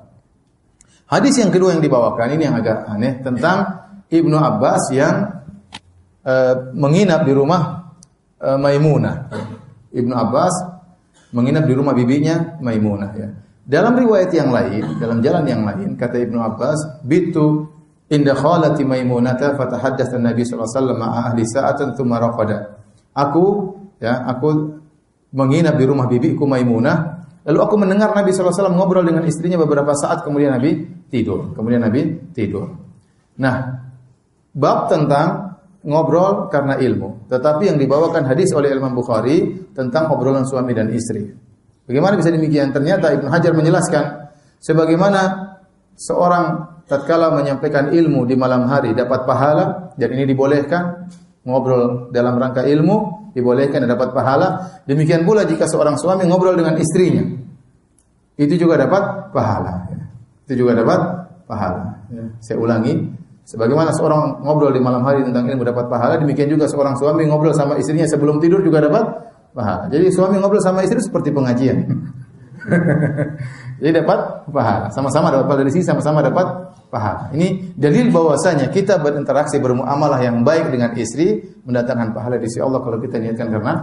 A: Hadis yang kedua yang dibawakan ini yang agak aneh tentang Ibnu Abbas yang menginap di rumah Maimunah. Ibnu Abbas menginap di rumah bibinya Maimunah. Ya. Dalam riwayat yang lain, dalam jalan yang lain, kata Ibnu Abbas, bitu inda khalati Maimunata fatahaddatsa Nabi sallallahu alaihi wasallam ma'a ahli sa'atan tsumma raqada. Aku menginap di rumah bibiku Maimunah, lalu aku mendengar Nabi sallallahu alaihi wasallam ngobrol dengan istrinya beberapa saat, kemudian Nabi tidur. Nah, bab tentang ngobrol karena ilmu, tetapi yang dibawakan hadis oleh Imam Bukhari tentang obrolan suami dan istri. Bagaimana bisa demikian? Ternyata Ibnu Hajar menjelaskan sebagaimana seorang tatkala menyampaikan ilmu di malam hari dapat pahala, dan ini dibolehkan, ngobrol dalam rangka ilmu dibolehkan dan dapat pahala. Demikian pula jika seorang suami ngobrol dengan istrinya, itu juga dapat pahala. Ya. Saya ulangi, sebagaimana seorang ngobrol di malam hari tentang ilmu dapat pahala, demikian juga seorang suami ngobrol sama istrinya sebelum tidur juga dapat pahala. Jadi suami ngobrol sama istri seperti pengajian. Jadi dapat pahala, sama-sama dapat pahala dari sini, sama-sama dapat pahala. Ini dalil bahwasanya kita berinteraksi, bermuamalah yang baik dengan istri mendatangkan pahala di sisi Allah kalau kita niatkan karena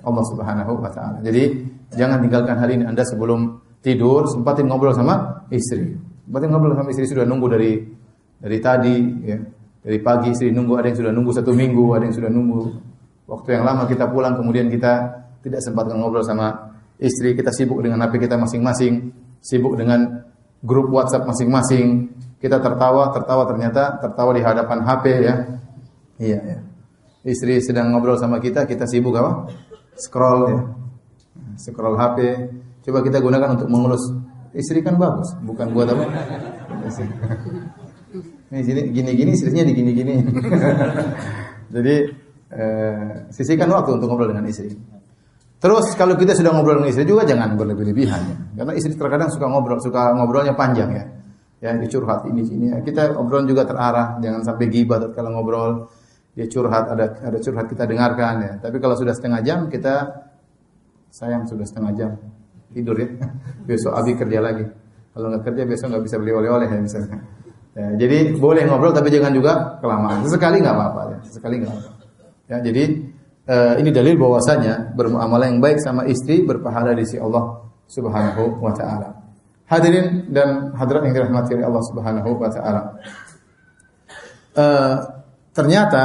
A: Allah Subhanahu wa taala. Jadi jangan tinggalkan hal ini. Anda sebelum tidur sempatin ngobrol sama istri. Sudah nunggu dari tadi ya. Dari pagi istri nunggu, ada yang sudah nunggu 1 minggu, ada yang sudah nunggu waktu yang lama. Kita pulang kemudian kita tidak sempatkan ngobrol sama istri, kita sibuk dengan HP kita masing-masing, sibuk dengan grup WhatsApp masing-masing. Kita tertawa ternyata tertawa di hadapan HP ya. Iya ya. Istri sedang ngobrol sama kita sibuk apa? Scroll ya. Scroll HP. Coba kita gunakan untuk mengelus. Istri kan bagus, bukan buat apa? Ini gini-gini, istrinya digini-gini. Jadi sisihkan waktu untuk ngobrol dengan istri. Terus kalau kita sudah ngobrol dengan istri juga jangan berlebih-lebihan ya. Karena istri terkadang suka ngobrolnya panjang ya. Ya, dicurhat ini. Kita obrolan juga terarah, jangan sampai ghibah kalau ngobrol. Dia curhat, ada curhat kita dengarkan ya. Tapi kalau sudah setengah jam kita sayang sudah setengah jam. Tidur ya. Besok Abi kerja lagi. Kalau enggak kerja besok enggak bisa beli oleh-oleh ya misalnya. Ya, jadi boleh ngobrol tapi jangan juga kelamaan. Sesekali enggak apa-apa ya. Ya, jadi ini dalil bahwasanya bermuamalah yang baik sama istri berpahala di sisi Allah Subhanahu wa taala. Hadirin dan hadirat yang dirahmati oleh Allah Subhanahu wa taala. Ternyata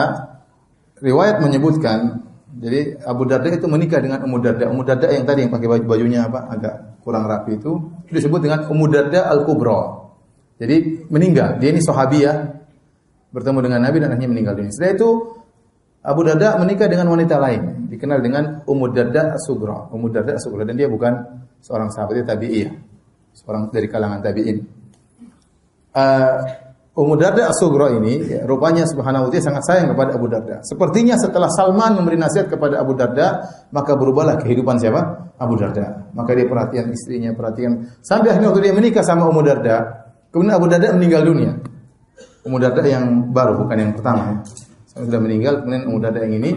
A: riwayat menyebutkan, jadi Abu Darda itu menikah dengan Ummu Darda. Ummu Darda yang tadi yang pakai bajunya agak kurang rapi itu disebut dengan Ummu Darda Al-Kubra. Jadi meninggal. Dia ini sahabiyah, bertemu dengan Nabi dan akhirnya meninggal dunia. Setelah itu Abu Darda menikah dengan wanita lain, dikenal dengan Ummu Darda As-Sughra. Ummu Darda As-Sughra, dan dia bukan seorang sahabat, dia tabi'iyah, seorang dari kalangan tabi'in. Ummu Darda As-Sughra ini ya, rupanya subhanahu wa ta'ala sangat sayang kepada Abu Darda. Sepertinya setelah Salman memberi nasihat kepada Abu Darda, maka berubahlah kehidupan siapa? Abu Darda. Maka dia perhatian istrinya, sampai akhirnya waktu dia menikah sama Ummu Darda, kemudian Abu Darda meninggal dunia. Ummu Darda yang baru, bukan yang pertama ya. Sudah meninggal, kemudian Ummu Darda yang ini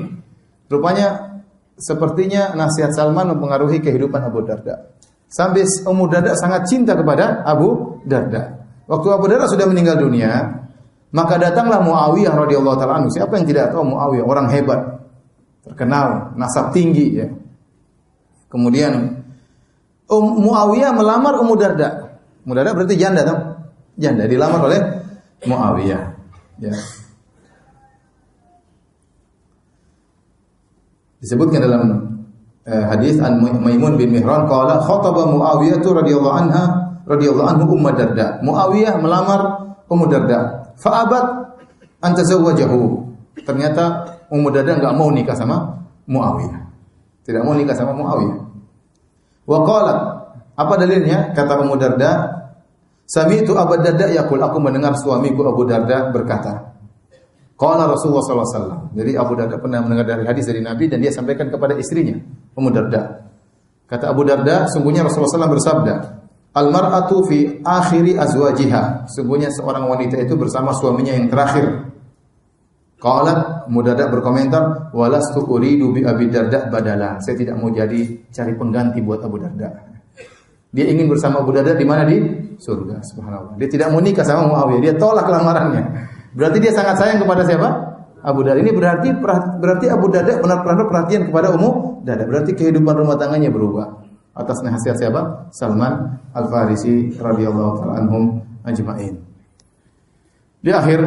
A: rupanya sepertinya nasihat Salman mempengaruhi kehidupan Abu Darda. Sampai Ummu Darda sangat cinta kepada Abu Darda. Waktu Abu Darda sudah meninggal dunia, maka datanglah Muawiyah radhiyallahu taala anhu. Siapa yang tidak tahu Muawiyah, orang hebat, terkenal, nasab tinggi ya. Kemudian Muawiyah melamar Ummu Darda. Ummu Darda berarti janda toh? Janda dilamar oleh Muawiyah. Ya. Disebutkan dalam hadis an Maimun bin Mihran qala khataba Muawiyah radhiyallahu anhu Ummu Darda. Muawiyah melamar Ummu Darda. Fa abat an tazawwajahu. Ternyata Ummu Darda enggak mau nikah sama Muawiyah. Tidak mau nikah sama Muawiyah. Wa qalat, apa dalilnya? Kata Ummu Darda, sami'tu Abu Darda yaqul, aku mendengar suamiku Abu Darda berkata. Qala Rasulullah sallallahu alaihi wasallam. Jadi Abu Darda pernah mendengar dari hadis dari Nabi dan dia sampaikan kepada istrinya, Ummu Darda. Kata Abu Darda, sungguhnya Rasulullah SAW bersabda, al-mar'atu fi akhiri azwajiha. Sungguhnya seorang wanita itu bersama suaminya yang terakhir. Qalat, Ummu Darda berkomentar, walastu uridu bi Abi Darda badala. Saya tidak mau jadi cari pengganti buat Abu Darda. Dia ingin bersama Abu Darda di mana? Di surga. Subhanallah. Dia tidak mau nikah sama Muawiyah. Dia tolak lamarannya. Berarti dia sangat sayang kepada siapa? Abu Darda. Ini berarti Abu Darda benar-benar perhatian kepada Ummu Darda. Berarti kehidupan rumah tangganya berubah. Atas nasihat siapa? Salman Al-Farisi radhiyallahu taala anhum ajma'in. Di akhir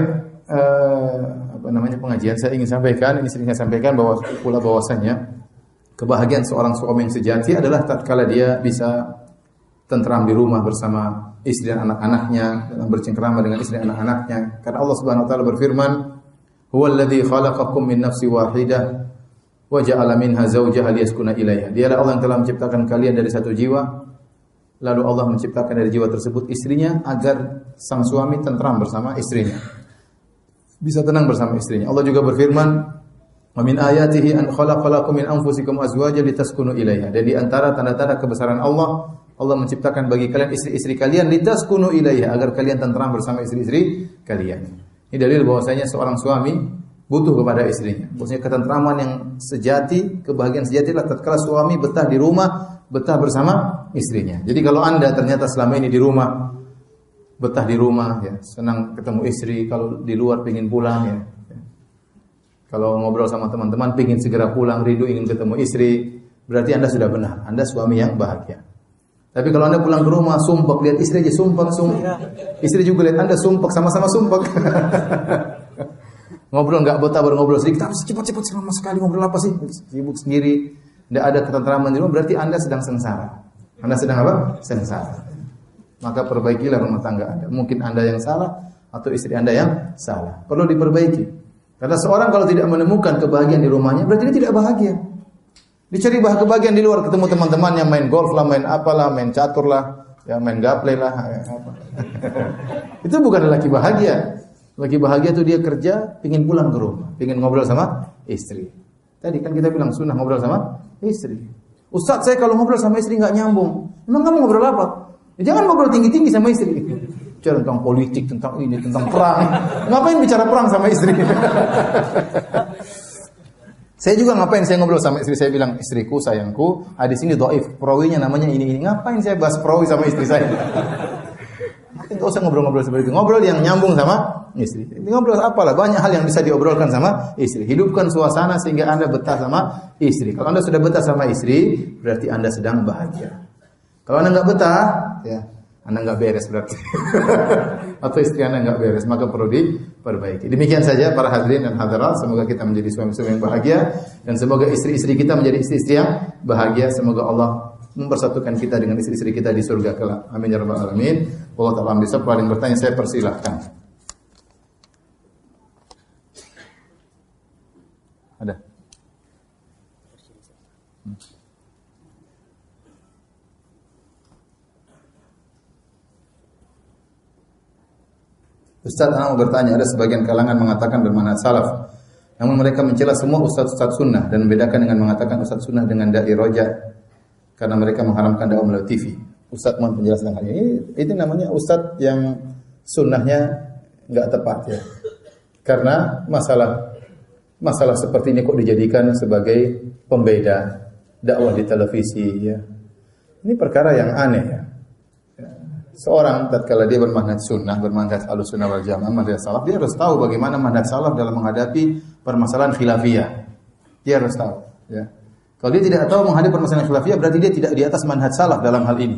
A: pengajian saya ingin sampaikan, ini sering saya sampaikan bahwasanya kebahagiaan seorang suami yang sejati adalah tatkala dia bisa tentram di rumah bersama istri dan anak-anaknya, dalam bercengkrama dengan istri dan anak-anaknya. Karena Allah Subhanahu wa taala berfirman, "Huwallazi khalaqakum min nafsin wahidah wa ja'ala minha zawjaha liyaskuna ilaiha." Dialah Allah yang telah menciptakan kalian dari satu jiwa, lalu Allah menciptakan dari jiwa tersebut istrinya agar sang suami tentram bersama istrinya. Bisa tenang bersama istrinya. Allah juga berfirman, "Wa min ayatihi an khalaqalakum min anfusikum azwajan litaskunu ilaiha." Dan di antara tanda-tanda kebesaran Allah, Allah menciptakan bagi kalian istri-istri kalian litaskunu ilaiha, agar kalian tenteram bersama istri-istri kalian. Ini dalil bahwasanya seorang suami butuh kepada istrinya. Maksudnya ketentraman yang sejati, kebahagiaan sejati adalah tatkala suami betah di rumah, betah bersama istrinya. Jadi kalau Anda ternyata selama ini di rumah, betah di rumah ya, senang ketemu istri, kalau di luar pengin pulang ya. Kalau ngobrol sama teman-teman pengin segera pulang, rindu ingin ketemu istri, berarti Anda sudah benar. Anda suami yang bahagia. Tapi kalau Anda pulang ke rumah sumpek, lihat istri aja sumpek. Istri juga lihat Anda sumpek, sama-sama sumpek. Ngobrol enggak betah, baru ngobrol sedikit, cepat-cepat selama sekali ngobrol apa sih? Sibuk sendiri, enggak ada ketentraman di rumah, berarti Anda sedang sengsara. Anda sedang apa? Sengsara. Maka perbaikilah rumah tangga Anda. Mungkin Anda yang salah atau istri Anda yang salah. Perlu diperbaiki. Karena seorang kalau tidak menemukan kebahagiaan di rumahnya, berarti dia tidak bahagia. Dicari kebahagiaan di luar, ketemu teman-temannya main golf lah, main apalah, main catur lah, ya main gaple lah. Apa. Itu bukan lelaki bahagia. Lelaki bahagia itu dia kerja, pingin pulang ke rumah, pingin ngobrol sama istri. Tadi kan kita bilang sunnah ngobrol sama istri. Ustaz, saya kalau ngobrol sama istri nggak nyambung. Emang kamu ngobrol apa? Ya, jangan ngobrol tinggi-tinggi sama istri. Bicara tentang politik, tentang ini, tentang perang. Ngapain bicara perang sama istri? Saya juga ngapain saya ngobrol sama istri, saya bilang, istriku, sayangku, hadis ini dhaif, perawinya namanya ini. Ngapain saya bahas perawi sama istri saya? Enggak usah ngobrol-ngobrol seperti itu. Ngobrol yang nyambung sama istri. Ngobrol apalah, banyak hal yang bisa diobrolkan sama istri. Hidupkan suasana sehingga Anda betah sama istri. Kalau Anda sudah betah sama istri, berarti Anda sedang bahagia. Kalau Anda enggak betah, ya Anda enggak beres berarti. Atau istri Anda enggak beres, maka perlu diperbaiki. Demikian saja para hadirin dan hadirat, semoga kita menjadi suami-suami yang bahagia dan semoga istri-istri kita menjadi istri-istri yang bahagia. Semoga Allah mempersatukan kita dengan istri-istri kita di surga kelak. Amin ya rabbal alamin. Allah Ta'ala bisa paling bertanya, saya persilahkan. Ada? Ustaz, anak mau bertanya, ada sebagian kalangan mengatakan bermanhaj salaf, namun mereka mencela semua ustaz-ustaz sunnah dan membedakan dengan mengatakan ustaz sunnah dengan dai roja karena mereka mengharamkan dakwah melalui TV. Ustaz mohon penjelasan hal ini. Itu namanya ustaz yang sunnahnya enggak tepat ya. Karena masalah seperti ini kok dijadikan sebagai pembeda dakwah di televisi ya. Ini perkara yang aneh ya. Seorang tatkala dia bermanhaj sunnah, bermanhaj Ahlussunnah wal Jamaah, manhaj salaf, dia harus tahu bagaimana manhaj salaf dalam menghadapi permasalahan khilafiyah. Dia harus tahu ya. Kalau dia tidak tahu menghadapi permasalahan khilafiyah, berarti dia tidak di atas manhaj salaf dalam hal ini.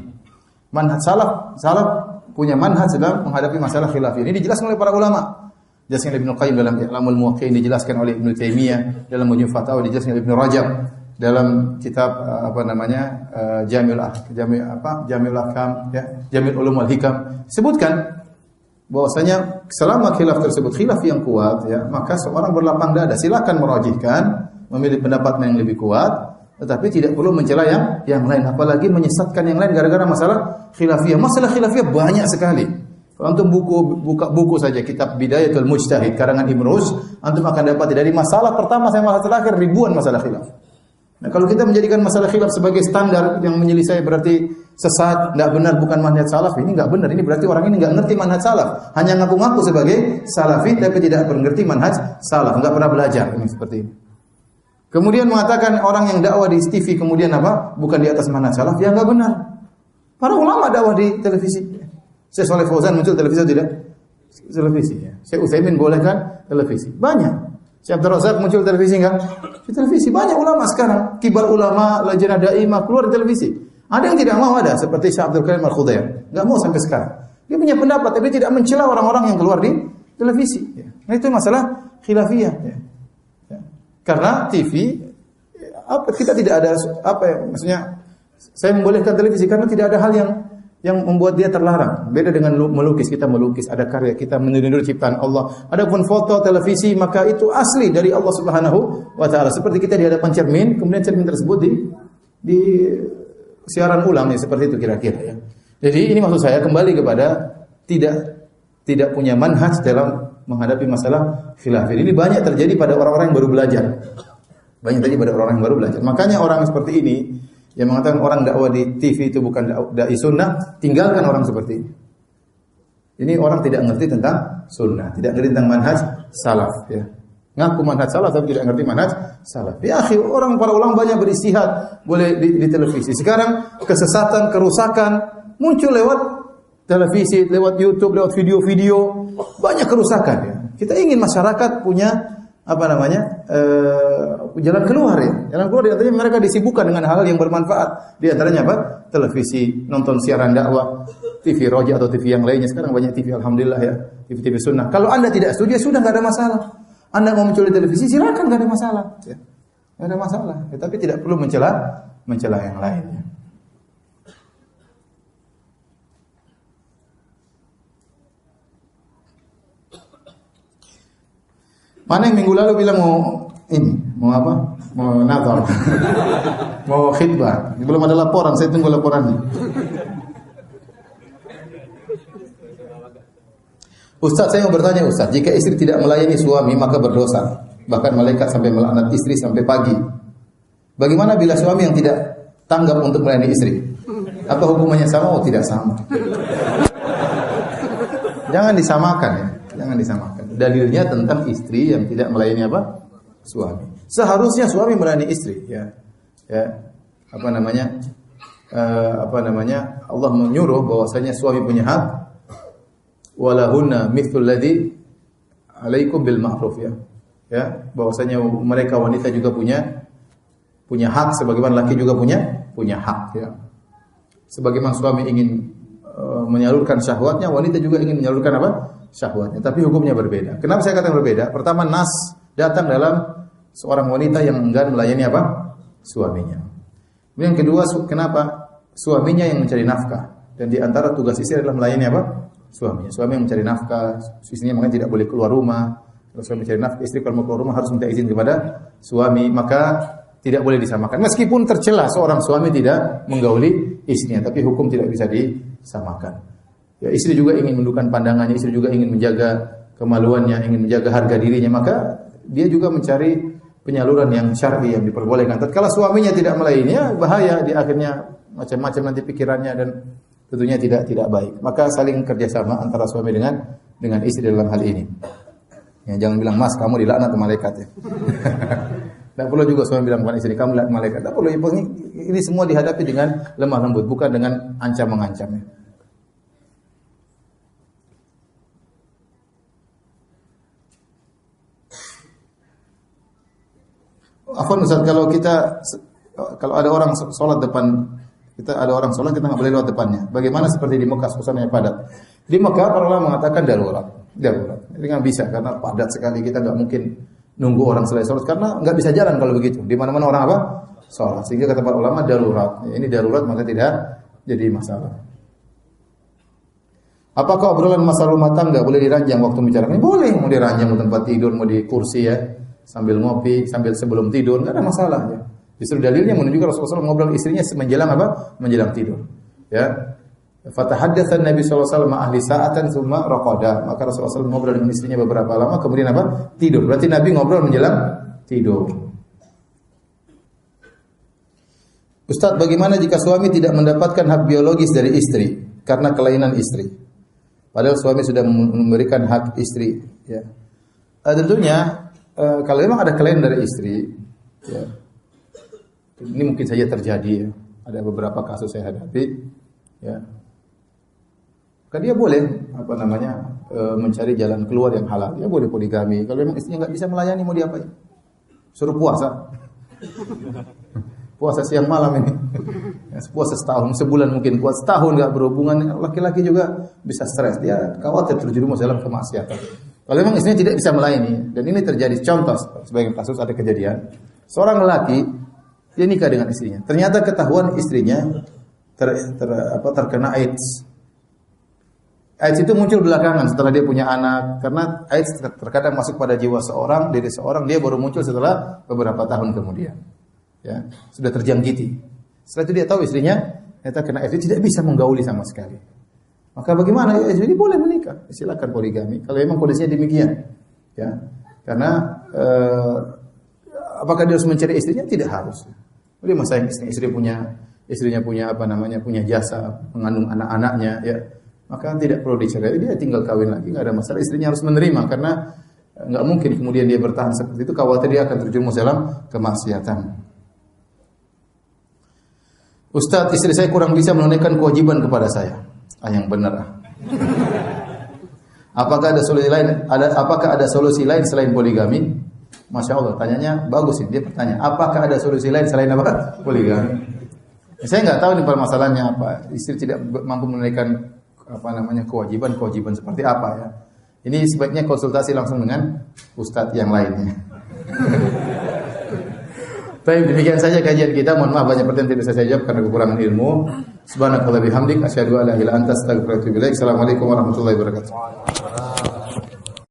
A: Manhaj salaf punya manhaj dalam menghadapi masalah khilafiyah. Ini dijelaskan oleh para ulama. Dijelaskan oleh Ibnu Qayyim dalam I'lamul Muwaqqi'in, dijelaskan oleh Ibnu Taimiyah dalam Majmu' Fatawa, dijelaskan oleh Ibnu Rajab dalam kitab Jami'ul Ahkam ya, Jami'ul Ulum wal Hikam. Sebutkan bahwasanya selama khilaf tersebut khilaf yang kuat ya, maka seorang berlapang dada silakan merajihkan, memilih pendapat yang lebih kuat, tetapi tidak perlu mencela yang lain, apalagi menyesatkan yang lain gara-gara masalah khilafiyah. Masalah khilafiyah banyak sekali. Kalau antum buka buku saja kitab Bidayatul Mujtahid karangan Ibnu Rus, antum akan dapat dari masalah pertama sampai masalah terakhir ribuan masalah khilaf. Nah, kalau kita menjadikan masalah khilaf sebagai standar yang menyelisih berarti sesat, tidak benar, bukan manhaj salaf, ini enggak benar. Ini berarti orang ini enggak ngerti manhaj salaf, hanya ngaku-ngaku sebagai salafi tapi tidak mengerti manhaj salaf, enggak pernah belajar. Ini seperti ini. Kemudian mengatakan orang yang dakwah di TV kemudian apa? Bukan di atas manhaj salaf, ya enggak benar. Para ulama dakwah di televisi. Syekh Shalih Fauzan muncul televisi tidak? Televisi ya. Syekh Utsaimin boleh kan televisi? Banyak. Syekh Abdul Razak muncul televisi enggak? Di televisi. Banyak ulama sekarang, kibar ulama, lajnah daimah keluar di televisi. Ada yang tidak mau ada seperti Syekh Abdul Karim Al-Khudair. Enggak mau sampai sekarang. Dia punya pendapat tapi tidak mencela orang-orang yang keluar di televisi ya. Nah, itu masalah khilafiyah ya. Ya. Karena TV apa kita tidak ada apa ya maksudnya saya membolehkan televisi karena tidak ada hal yang membuat dia terlarang. Beda dengan melukis, kita melukis, ada karya kita meniru ciptaan Allah. Adapun foto, televisi, maka itu asli dari Allah Subhanahu wa taala. Seperti kita di hadapan cermin, kemudian cermin tersebut di siaran ulang ya, seperti itu kira-kira ya. Jadi ini maksud saya kembali kepada tidak punya manhaj dalam menghadapi masalah khilaf. Ini banyak terjadi pada orang-orang yang baru belajar. Banyak terjadi pada orang-orang yang baru belajar. Makanya orang seperti ini yang mengatakan orang dakwah di TV itu bukan dai sunnah, tinggalkan orang seperti ini. Ini orang tidak ngerti tentang sunnah, tidak ngerti tentang manhaj salaf. Ya. Ngaku manhaj salaf tapi tidak ngerti manhaj salaf. Ya akhi, para ulama banyak beristihad, boleh di televisi. Sekarang kesesatan, kerusakan muncul lewat televisi, lewat YouTube, lewat video-video, banyak kerusakan. Ya. Kita ingin masyarakat punya jalan keluar ya. Jalan keluar di antaranya mereka disibukkan dengan hal yang bermanfaat. Di antaranya apa? Televisi, nonton siaran dakwah, TV Roja atau TV yang lainnya. Sekarang banyak TV alhamdulillah ya, TV sunnah. Kalau Anda tidak setuju sudah enggak ada masalah. Anda mau muncul di televisi silakan, enggak ada masalah ya. Enggak ada masalah. Ya, tapi tidak perlu mencela yang lain ya. Mana yang minggu lalu bilang mau apa? Mau nazar, mau khidbah. Belum ada laporan, saya tunggu laporannya. Ustaz, saya mau bertanya Ustaz, jika istri tidak melayani suami maka berdosa. Bahkan malaikat sampai melaknat istri sampai pagi. Bagaimana bila suami yang tidak tanggap untuk melayani istri? Apa hukumannya sama atau tidak sama? Jangan disamakan ya, jangan disamakan. Dalilnya tentang istri yang tidak melayani apa? Suami. Seharusnya suami melayani istri ya. Ya. Allah menyuruh bahwasanya suami punya hak walahunna mithlul ladzi alaikum bil ma'ruf ya. Ya, bahwasanya mereka wanita juga punya hak sebagaimana laki juga punya hak ya. Sebagaimana suami ingin menyalurkan syahwatnya, wanita juga ingin menyalurkan apa? Syahwatnya, tapi hukumnya berbeda. Kenapa saya katakan berbeda? Pertama, nas datang dalam seorang wanita yang enggan melayani apa? Suaminya. Kemudian yang kedua, kenapa? Suaminya yang mencari nafkah. Dan di antara tugas istri adalah melayani apa? Suaminya. Suami yang mencari nafkah, istrinya makanya tidak boleh keluar rumah. Kalau suami mencari nafkah, istri kalau mau keluar rumah harus minta izin kepada suami, maka tidak boleh disamakan. Meskipun tercela seorang suami tidak menggauli istrinya, tapi hukum tidak bisa disamakan. Ya, istri juga ingin menundukkan pandangannya, istri juga ingin menjaga kemaluannya, ingin menjaga harga dirinya, maka dia juga mencari penyaluran yang syar'i yang diperbolehkan. Tatkala suaminya tidak melayaninya, bahaya, di akhirnya macam-macam nanti pikirannya dan tentunya tidak baik. Maka saling kerjasama antara suami dengan istri dalam hal ini. Ya, jangan bilang, "Mas, kamu dilaknat malaikat ya." Tidak perlu juga suami bilang kepada istri, "Kamu dilaknat malaikat." Tidak perlu. Ini semua dihadapi dengan lemah lembut, bukan dengan ancam-mengancam. Afwan Ustaz, kalau ada orang sholat depan kita, ada orang sholat kita nggak boleh lewat depannya. Bagaimana seperti di Mekah suasananya padat? Di Mekah para ulama mengatakan darurat. Jadi nggak bisa karena padat sekali, kita nggak mungkin nunggu orang selesai sholat karena nggak bisa jalan kalau begitu. Di mana-mana orang apa? Sholat. Sehingga kata para ulama darurat. Ini darurat maka tidak jadi masalah. Apakah obrolan masalah rumah tangga boleh diranjang waktu bicara? Boleh, mau diranjang di tempat tidur, mau di kursi ya, sambil ngopi, sambil sebelum tidur, enggak ada masalah ya. Justru dalilnya menunjukkan Rasulullah SAW ngobrol istrinya menjelang apa? Menjelang tidur. Ya. Fatahaddatsan Nabi sallallahu alaihi wasallam ahli sa'atan tsumma raqada. Maka Rasulullah SAW ngobrol dengan istrinya beberapa lama kemudian apa? Tidur. Berarti Nabi ngobrol menjelang tidur. Ustaz, bagaimana jika suami tidak mendapatkan hak biologis dari istri karena kelainan istri? Padahal suami sudah memberikan hak istri, ya. Tentunya kalau memang ada kelainan dari istri, ya. Ini mungkin saja terjadi, ya. Ada beberapa kasus saya hadapi, ya. Maka dia boleh mencari jalan keluar yang halal. Dia boleh poligami. Kalau memang istrinya nggak bisa melayani, mau diapain? Suruh puasa. Puasa siang malam ini. Ya, puasa setahun, sebulan mungkin puasa setahun nggak berhubungan. Laki-laki juga bisa stres. Dia khawatir terjerumus dalam kemaksiatan. Kalau memang istrinya tidak bisa melayani, dan ini terjadi contoh sebagai kasus ada kejadian. Seorang lelaki dia nikah dengan istrinya. Ternyata ketahuan istrinya terkena AIDS. AIDS itu muncul belakangan setelah dia punya anak, karena AIDS terkadang masuk pada jiwa seorang, diri seorang, dia baru muncul setelah beberapa tahun kemudian. Ya, sudah terjangkiti. Setelah itu dia tahu istrinya ternyata kena AIDS, tidak bisa menggauli sama sekali. Maka bagaimana? Ya, jadi boleh menikah, silakan poligami. Kalau memang kondisinya demikian, ya, karena apakah dia harus mencari istrinya? Tidak harus. Dia masih istrinya punya jasa mengandung anak-anaknya, ya. Maka tidak perlu dicerai, dia tinggal kawin lagi, nggak ada masalah. Istrinya harus menerima karena nggak mungkin kemudian dia bertahan seperti itu, khawatir dia akan terjerumus dalam kemaksiatan. Ustaz, istri saya kurang bisa menunaikan kewajiban kepada saya. Yang benar. Apakah ada solusi lain? Apakah ada solusi lain selain poligami? Masya Allah, tanyanya bagus ini. Dia bertanya, apakah ada solusi lain selain apa? Poligami. Saya nggak tahu nih permasalahannya apa. Istri tidak mampu menunaikan kewajiban seperti apa ya. Ini sebaiknya konsultasi langsung dengan ustadz yang lainnya. Baik, demikian saja kajian kita. Mohon maaf banyak pertanyaan tidak bisa saya jawab karena kekurangan ilmu. Subhanakallah bihamdik asyhadu an la ilaha illa anta astaghfiruka wa atubu ilaik. Assalamualaikum warahmatullahi wabarakatuh.